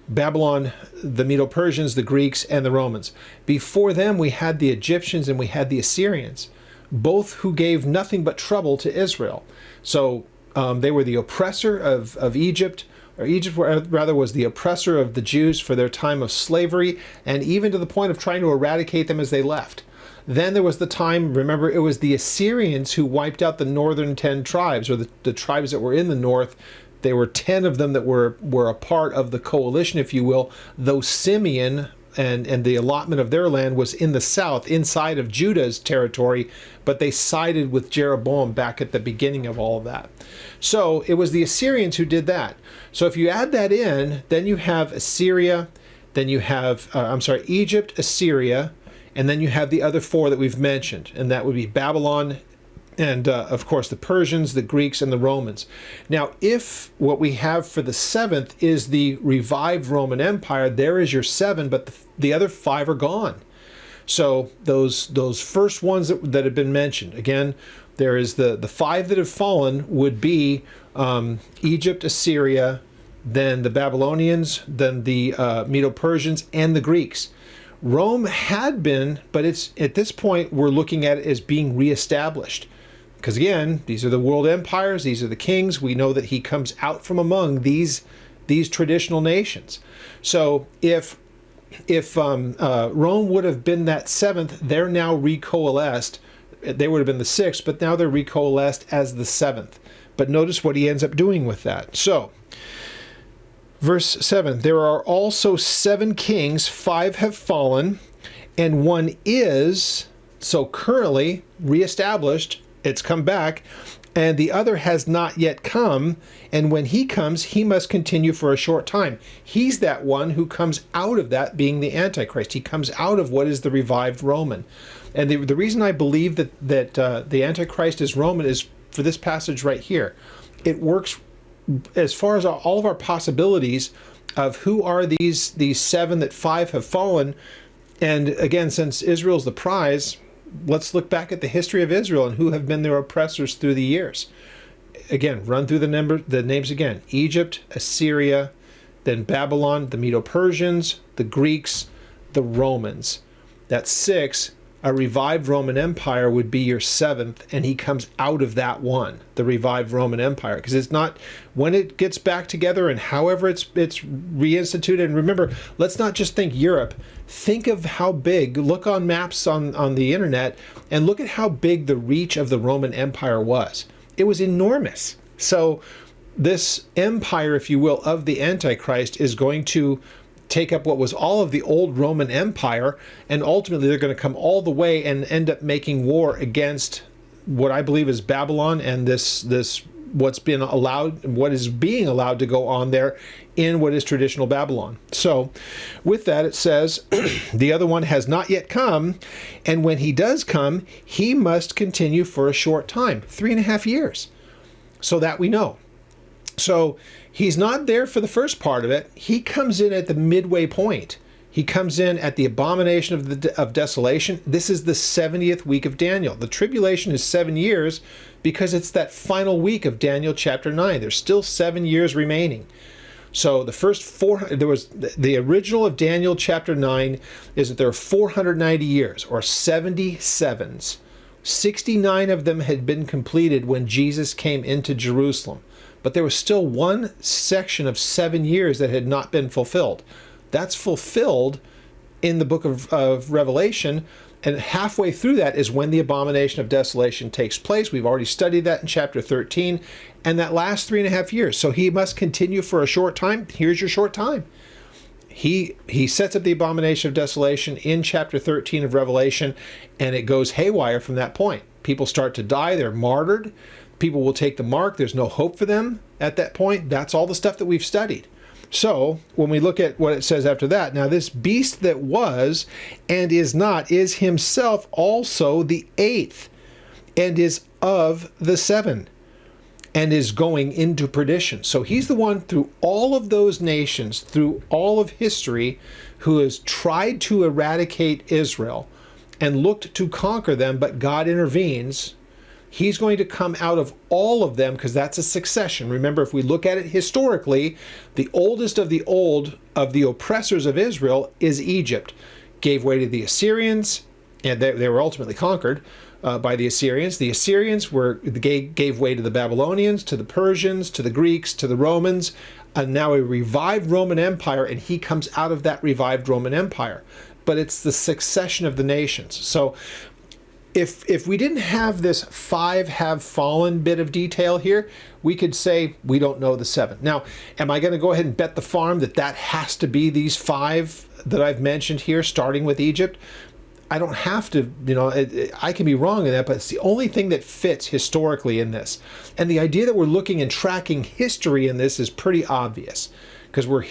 Babylon, the Medo-Persians, the Greeks, and the Romans. Before them, we had the Egyptians and we had the Assyrians, both who gave nothing but trouble to Israel. So they were the oppressor of Egypt, or Egypt rather, was the oppressor of the Jews for their time of slavery, and even to the point of trying to eradicate them as they left. Then there was the time, remember, it was the Assyrians who wiped out the northern 10 tribes, or the tribes that were in the north. There were 10 of them that were a part of the coalition, if you will, though Simeon and the allotment of their land was in the south, inside of Judah's territory, but they sided with Jeroboam back at the beginning of all of that. So it was the Assyrians who did that. So if you add that in, then you have Assyria, then you have, Egypt, Assyria, and then you have the other 4 that we've mentioned, and that would be Babylon, and of course the Persians, the Greeks, and the Romans. Now, if what we have for the 7th is the revived Roman Empire, there is your 7, but the other 5 are gone. So those first ones that have been mentioned, again, there is the 5 that have fallen would be Egypt, Assyria, then the Babylonians, then the Medo-Persians, and the Greeks. Rome had been, but it's at this point we're looking at it as being reestablished. Because again, these are the world empires, these are the kings. We know that he comes out from among these traditional nations. So if Rome would have been that 7th, they're now recoalesced. They would have been the 6th, but now they're recoalesced as the 7th. But notice what he ends up doing with that. So, verse 7, there are also 7 kings, 5 have fallen, and 1 is, so currently reestablished, it's come back, and the other has not yet come, and when he comes, he must continue for a short time. He's that one who comes out of that being the Antichrist. He comes out of what is the revived Roman. And the reason I believe that the Antichrist is Roman is for this passage right here. It works as far as all of our possibilities of who are these 7 that 5 have fallen. And again, since Israel's the prize, let's look back at the history of Israel and who have been their oppressors through the years. Again, run through the names again. Egypt, Assyria, then Babylon, the Medo-Persians, the Greeks, the Romans. That's 6. A revived Roman Empire would be your 7th, and he comes out of that one, the revived Roman Empire, because it's not, when it gets back together and however it's reinstituted. And remember, let's not just think Europe. Think of how big, look on maps on the internet, and look at how big the reach of the Roman Empire was. It was enormous. So this empire, if you will, of the Antichrist is going to take up what was all of the old Roman Empire, and ultimately they're going to come all the way and end up making war against what I believe is Babylon and this what is being allowed to go on there in what is traditional Babylon. So with that, it says the other one has not yet come, and when he does come, he must continue for a short time, 3.5 years. So that we know. So he's not there for the first part of it. He comes in at the midway point. He comes in at the abomination of desolation. This is the 70th week of Daniel. The tribulation is 7 years because it's that final week of Daniel chapter 9. There's still 7 years remaining. So the first the original of Daniel chapter 9 is that there are 490 years, or 77s. 69 of them had been completed when Jesus came into Jerusalem. But there was still one section of 7 years that had not been fulfilled. That's fulfilled in the book of Revelation, and halfway through that is when the abomination of desolation takes place. We've already studied that in chapter 13, and that lasts 3.5 years. So he must continue for a short time. Here's your short time. He sets up the abomination of desolation in chapter 13 of Revelation, and it goes haywire from that point. People start to die. They're martyred. People will take the mark. There's no hope for them at that point. That's all the stuff that we've studied. So when we look at what it says after that, now this beast that was and is not is himself also the 8th, and is of the 7, and is going into perdition. So he's the one through all of those nations, through all of history, who has tried to eradicate Israel and looked to conquer them, but God intervenes. He's going to come out of all of them because that's a succession. Remember, if we look at it historically, the oldest of the old of the oppressors of Israel is Egypt. Gave way to the Assyrians, and they were ultimately conquered by the Assyrians. The Assyrians gave way to the Babylonians, to the Persians, to the Greeks, to the Romans. now a revived Roman Empire, and he comes out of that revived Roman Empire. But it's the succession of the nations. So if we didn't have this 5 have fallen bit of detail here, we could say we don't know the 7. Now, am I going to go ahead and bet the farm that that has to be these 5 that I've mentioned here, starting with Egypt? I don't have to, I can be wrong in that, but it's the only thing that fits historically in this. And the idea that we're looking and tracking history in this is pretty obvious, because we're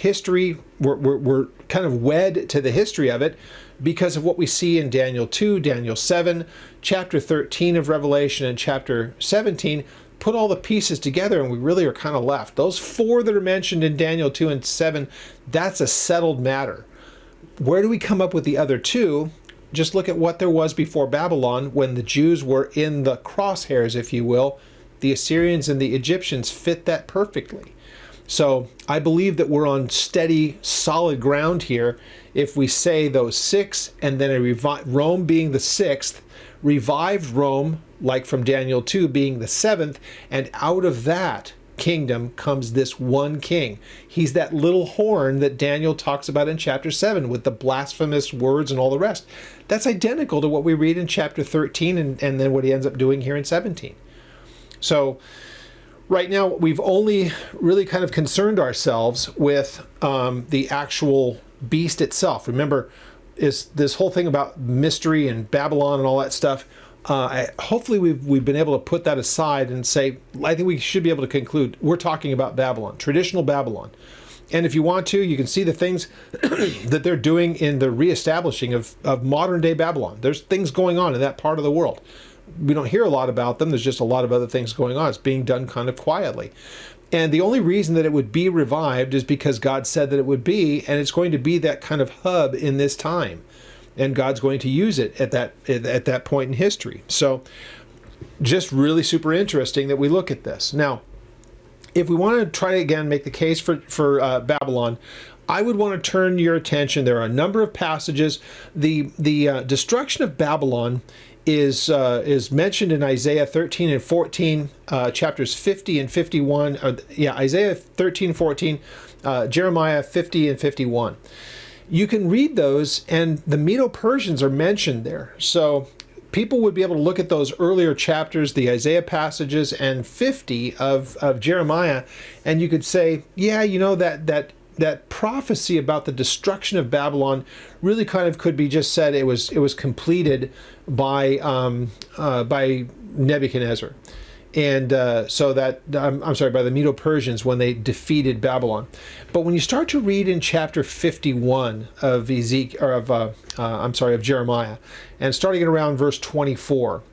kind of wed to the history of it because of what we see in Daniel 2, Daniel 7, chapter 13 of Revelation, and chapter 17. Put all the pieces together and we really are kind of left. Those 4 that are mentioned in Daniel 2 and 7, that's a settled matter. Where do we come up with the other 2? Just look at what there was before Babylon when the Jews were in the crosshairs, if you will. The Assyrians and the Egyptians fit that perfectly. So I believe that we're on steady, solid ground here if we say those 6, and then Rome being the 6th, revived Rome, like from Daniel 2, being the 7th, and out of that kingdom comes this one king. He's that little horn that Daniel talks about in chapter 7 with the blasphemous words and all the rest. That's identical to what we read in chapter 13 and then what he ends up doing here in 17. So right now we've only really kind of concerned ourselves with the actual beast itself. Remember, is this whole thing about mystery and Babylon and all that stuff. Hopefully we've been able to put that aside and say, I think we should be able to conclude we're talking about Babylon, traditional Babylon. And if you want to, you can see the things that they're doing in the reestablishing of modern day Babylon. There's things going on in that part of the world. We don't hear a lot about them. There's just a lot of other things going on. It's being done kind of quietly. And the only reason that it would be revived is because God said that it would be, and it's going to be that kind of hub in this time. And God's going to use it at that point in history. So just really super interesting that we look at this. Now, if we want to try to, again, make the case for Babylon, I would want to turn your attention. There are a number of passages. The destruction of Babylon is mentioned in Isaiah 13 and 14, chapters 50 and 51. Isaiah 13, 14, Jeremiah 50 and 51. You can read those, and the Medo-Persians are mentioned there. So people would be able to look at those earlier chapters, the Isaiah passages, and 50 of Jeremiah, and you could say, yeah, that prophecy about the destruction of Babylon really kind of could be just said it was completed by Nebuchadnezzar. And so that, I'm sorry, by the Medo-Persians when they defeated Babylon. But when you start to read in chapter 51 of Jeremiah, and starting at around verse 24,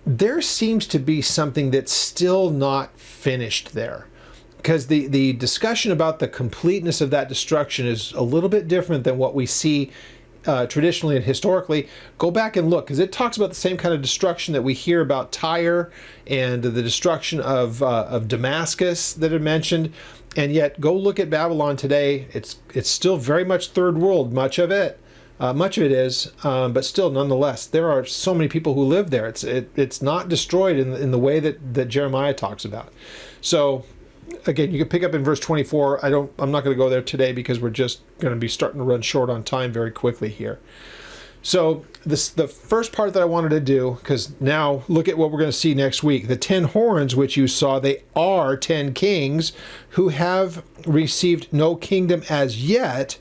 there seems to be something that's still not finished there. Because the discussion about the completeness of that destruction is a little bit different than what we see traditionally and historically. Go back and look, because it talks about the same kind of destruction that we hear about Tyre and the destruction of Damascus that are mentioned. And yet, go look at Babylon today. It's still very much third world, much of it. Much of it is, but still, nonetheless, there are so many people who live there. It's not destroyed in the way that Jeremiah talks about. So, again, you can pick up in verse 24. I'm not going to go there today because we're just going to be starting to run short on time very quickly here. So the first part that I wanted to do, because now look at what we're going to see next week. The 10 horns which you saw, they are 10 kings who have received no kingdom as yet,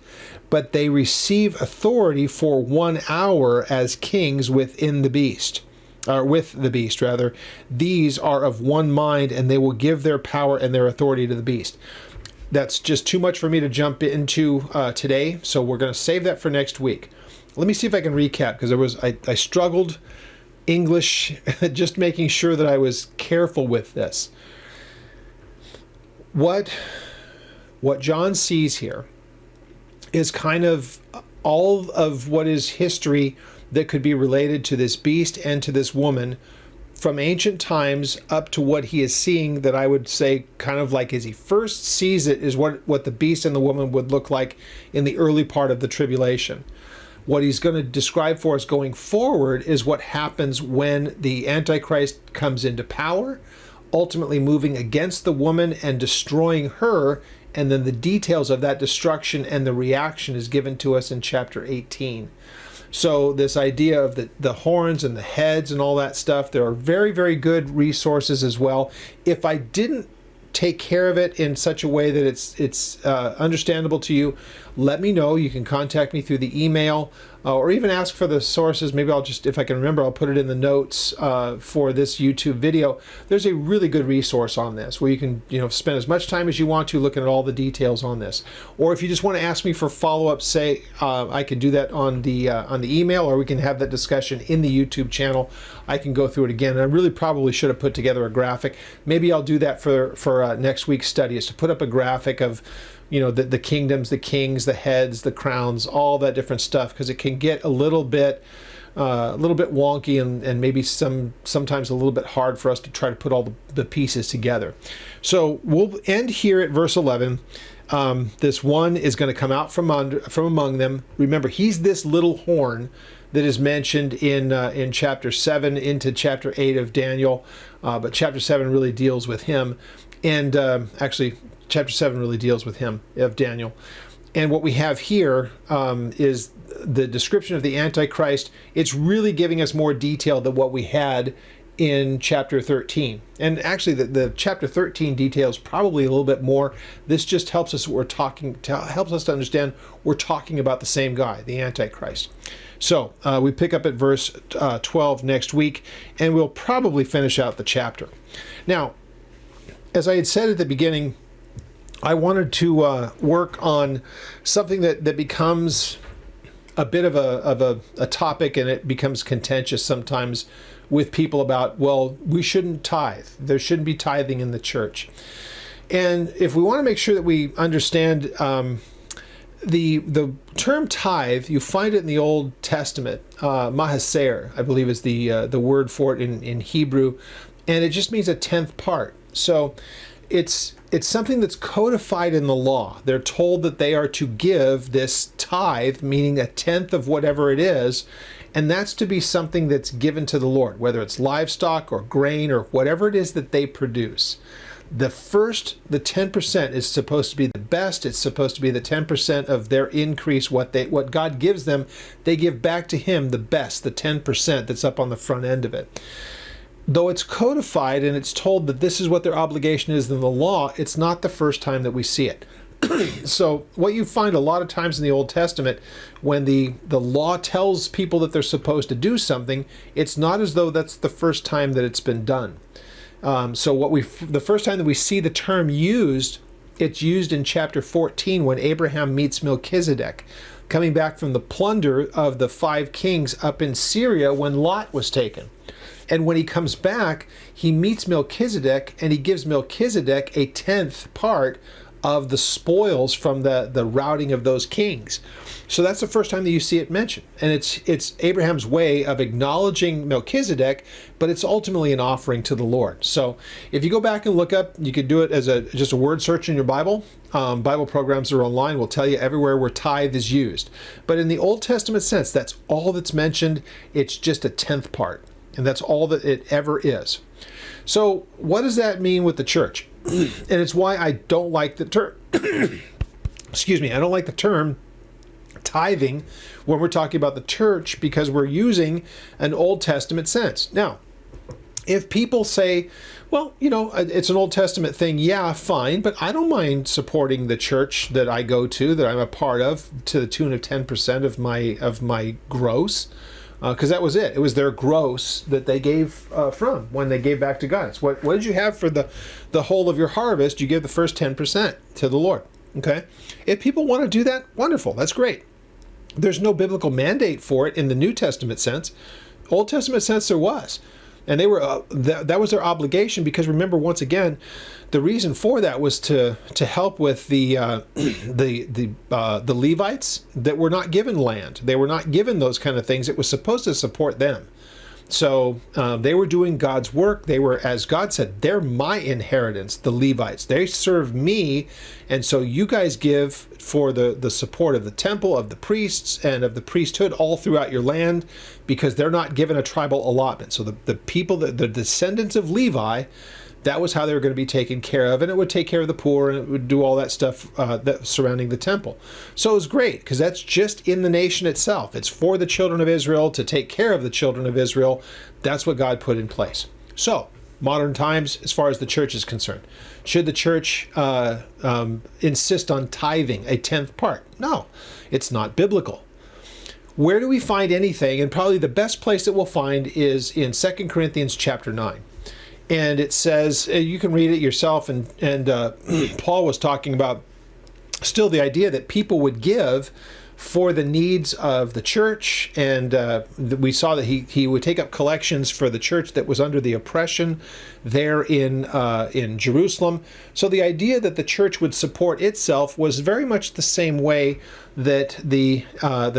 but they receive authority for 1 hour as kings within the beast. With the beast, rather. These are of one mind, and they will give their power and their authority to the beast. That's just too much for me to jump into today, so we're going to save that for next week. Let me see if I can recap, because I struggled English, just making sure that I was careful with this. What John sees here is kind of all of what is history that could be related to this beast and to this woman from ancient times up to what he is seeing, that I would say kind of like as he first sees it is what the beast and the woman would look like in the early part of the tribulation. What he's going to describe for us going forward is what happens when the Antichrist comes into power, ultimately moving against the woman and destroying her and then the details of that destruction and the reaction is given to us in chapter 18. So this idea of the horns and the heads and all that stuff, there are very, very good resources as well. If I didn't take care of it in such a way that it's understandable to you, let me know. You can contact me through the email or even ask for the sources. Maybe I'll just, if I can remember, I'll put it in the notes for this YouTube video. There's a really good resource on this where you can, spend as much time as you want to looking at all the details on this. Or if you just want to ask me for follow-up, say I can do that on the email, or we can have that discussion in the YouTube channel. I can go through it again. And I really probably should have put together a graphic. Maybe I'll do that for next week's study, is to put up a graphic of the kingdoms, the kings, the heads, the crowns, all that different stuff, because it can get a little bit wonky and maybe sometimes a little bit hard for us to try to put all the pieces together. So we'll end here at verse 11. This one is going to come out from among them. Remember, he's this little horn that is mentioned in chapter 7 into chapter 8 of Daniel, but chapter 7 really deals with him, and actually chapter 7 really deals with him, of Daniel. And what we have here is the description of the Antichrist. It's really giving us more detail than what we had in chapter 13. And actually the chapter 13 details probably a little bit more. This just helps us helps us to understand we're talking about the same guy, the Antichrist. So we pick up at verse 12 next week, and we'll probably finish out the chapter. Now, as I had said at the beginning, I wanted to work on something that becomes a bit of a topic, and it becomes contentious sometimes with people about, well, we shouldn't tithe. There shouldn't be tithing in the church. And if we want to make sure that we understand the term tithe, you find it in the Old Testament. Mahaser, I believe, is the word for it in Hebrew, and it just means a tenth part. So it's something that's codified in the law. They're told that they are to give this tithe, meaning a tenth of whatever it is, and that's to be something that's given to the Lord, whether it's livestock or grain or whatever it is that they produce. The 10% is supposed to be the best. It's supposed to be the 10% of their increase. What God gives them, they give back to Him the best, the 10% that's up on the front end of it. Though it's codified and it's told that this is what their obligation is in the law, it's not the first time that we see it. So what you find a lot of times in the Old Testament, when the law tells people that they're supposed to do something, it's not as though that's the first time that it's been done. So the first time that we see the term used, it's used in chapter 14 when Abraham meets Melchizedek, coming back from the plunder of the 5 kings up in Syria when Lot was taken. And when he comes back, he meets Melchizedek, and he gives Melchizedek a 10th part of the spoils from the routing of those kings. So that's the first time that you see it mentioned. And it's Abraham's way of acknowledging Melchizedek, but it's ultimately an offering to the Lord. So if you go back and look up, you could do it as just a word search in your Bible. Bible programs are online will tell you everywhere where tithe is used. But in the Old Testament sense, that's all that's mentioned. It's just a 10th part. And that's all that it ever is. So what does that mean with the church? And it's why I don't like the term, excuse me, I don't like the term tithing when we're talking about the church, because we're using an Old Testament sense. Now, if people say, well, it's an Old Testament thing, yeah, fine, but I don't mind supporting the church that I go to, that I'm a part of, to the tune of 10% of my gross. Because that was it. It was their gross that they gave from when they gave back to God. It's what did you have for the whole of your harvest? You give the first 10% to the Lord. Okay? If people want to do that, wonderful. That's great. There's no biblical mandate for it in the New Testament sense. Old Testament sense there was. And they were that was their obligation, because remember, once again, the reason for that was to help with the Levites that were not given land. They were not given those kind of things. It was supposed to support them. So they were doing God's work. They were, as God said, they're my inheritance, the Levites. They serve me, and so you guys give for the support of the temple, of the priests, and of the priesthood all throughout your land, because they're not given a tribal allotment. So the people, the descendants of Levi, That was how they were going to be taken care of, and it would take care of the poor, and it would do all that stuff that surrounding the temple. So it was great, because that's just in the nation itself. It's for the children of Israel to take care of the children of Israel. That's what God put in place. So, modern times, as far as the church is concerned, should the church insist on tithing a 10th part? No, it's not biblical. Where do we find anything? And probably the best place that we'll find is in 2 Corinthians chapter 9. And it says, you can read it yourself, and Paul was talking about still the idea that people would give for the needs of the church, and we saw that he would take up collections for the church that was under the oppression there in Jerusalem. So the idea that the church would support itself was very much the same way that the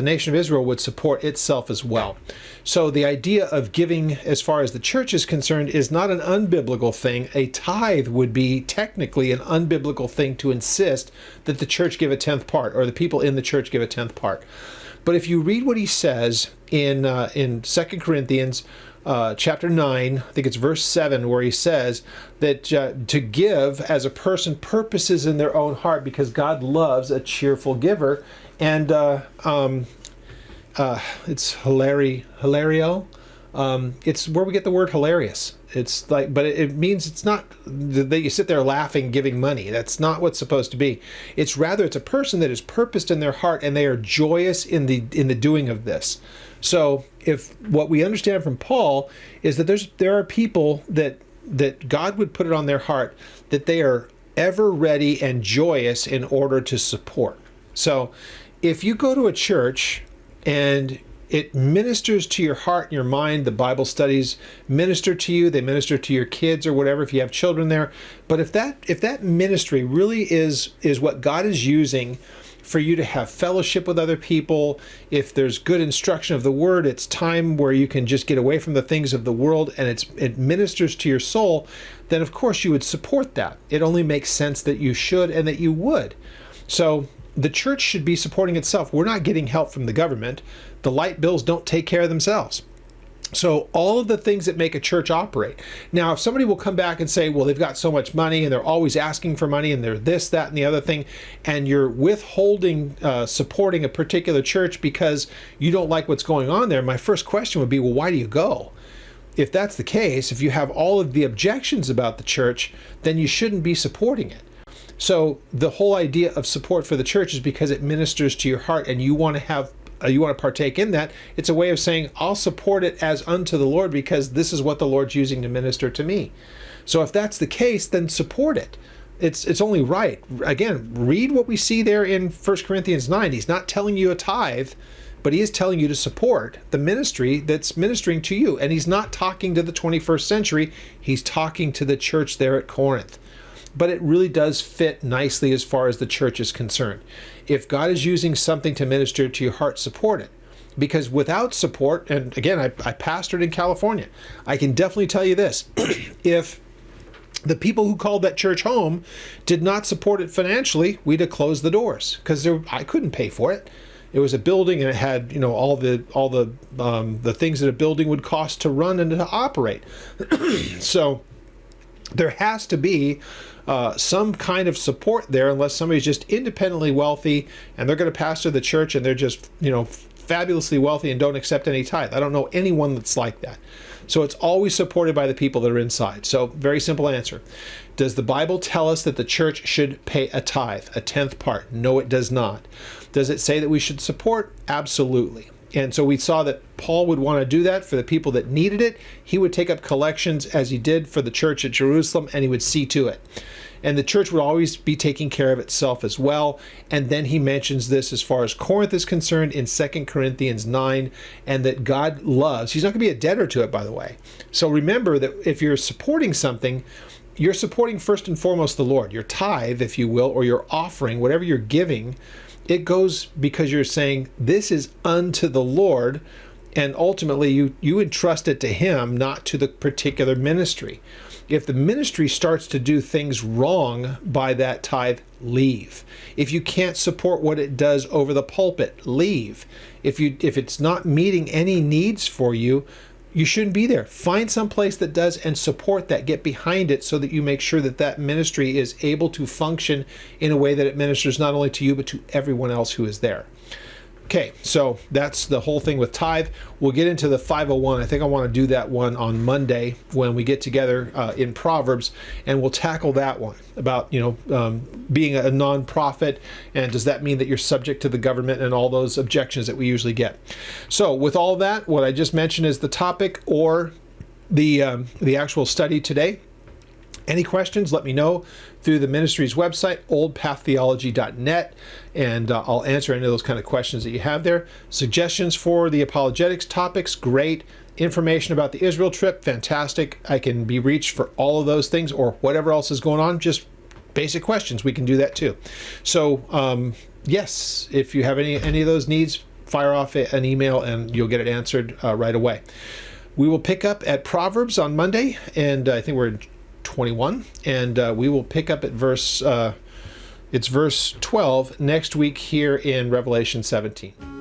nation of Israel would support itself as well. So the idea of giving, as far as the church is concerned, is not an unbiblical thing. A tithe would be technically an unbiblical thing to insist that the church give a 10th part, or the people in the church give a 10th part. But if you read what he says in 2 Corinthians chapter 9, I think it's verse 7, where he says that to give as a person purposes in their own heart, because God loves a cheerful giver. And it's hilario. It's where we get the word hilarious. It's like, but it means it's not that you sit there laughing, giving money. That's not what's supposed to be. It's rather, it's a person that is purposed in their heart, and they are joyous in the doing of this. So if what we understand from Paul is that there are people that God would put it on their heart, that they are ever ready and joyous in order to support. So if you go to a church and it ministers to your heart and your mind, the Bible studies minister to you, they minister to your kids or whatever, if you have children there. But if that ministry really is what God is using for you to have fellowship with other people, if there's good instruction of the word, it's time where you can just get away from the things of the world, and it ministers to your soul, then of course you would support that. It only makes sense that you should and that you would. So the church should be supporting itself. We're not getting help from the government. The light bills don't take care of themselves. So all of the things that make a church operate. Now, if somebody will come back and say, well, they've got so much money and they're always asking for money and they're this, that, and the other thing, and you're withholding supporting a particular church because you don't like what's going on there, my first question would be, well, why do you go? If that's the case, if you have all of the objections about the church, then you shouldn't be supporting it. So the whole idea of support for the church is because it ministers to your heart and you want to partake in that. It's a way of saying, I'll support it as unto the Lord because this is what the Lord's using to minister to me. So if that's the case, then support it. It's only right. Again, read what we see there in 1 Corinthians 9. He's not telling you a tithe, but he is telling you to support the ministry that's ministering to you. And he's not talking to the 21st century. He's talking to the church there at Corinth. But it really does fit nicely as far as the church is concerned. If God is using something to minister to your heart, support it. Because without support, and again, I pastored in California, I can definitely tell you this. If the people who called that church home did not support it financially, we'd have closed the doors because I couldn't pay for it. It was a building, and it had, all the things that a building would cost to run and to operate. So there has to be some kind of support there, unless somebody's just independently wealthy and they're going to pastor the church and they're just, fabulously wealthy and don't accept any tithe. I don't know anyone that's like that. So it's always supported by the people that are inside. So very simple answer. Does the Bible tell us that the church should pay a tithe, a 10th part? No, it does not. Does it say that we should support? Absolutely. And so we saw that Paul would want to do that for the people that needed it. He would take up collections as he did for the church at Jerusalem, and he would see to it. And the church would always be taking care of itself as well. And then he mentions this as far as Corinth is concerned in 2 Corinthians 9, and that God loves. He's not going to be a debtor to it, by the way. So remember that if you're supporting something, you're supporting first and foremost the Lord. Your tithe, if you will, or your offering, whatever you're giving, it goes because you're saying, this is unto the Lord, and ultimately you entrust it to him, not to the particular ministry. If the ministry starts to do things wrong by that tithe, leave. If you can't support what it does over the pulpit, leave. If it's not meeting any needs for you, you shouldn't be there. Find some place that does and support that. Get behind it so that you make sure that that ministry is able to function in a way that it ministers not only to you, but to everyone else who is there. Okay, so that's the whole thing with tithe. We'll get into the 501. I think I want to do that one on Monday when we get together in Proverbs, and we'll tackle that one about, being a nonprofit, and does that mean that you're subject to the government and all those objections that we usually get. So with all that, what I just mentioned is the topic or the actual study today. Any questions, let me know through the ministry's website, oldpaththeology.net, and I'll answer any of those kind of questions that you have there. Suggestions for the apologetics topics, great. Information about the Israel trip, fantastic. I can be reached for all of those things or whatever else is going on. Just basic questions, we can do that too. So yes, if you have any of those needs, fire off an email and you'll get it answered right away. We will pick up at Proverbs on Monday, and I think we're in 21, and we will pick up at verse 12 next week here in Revelation 17.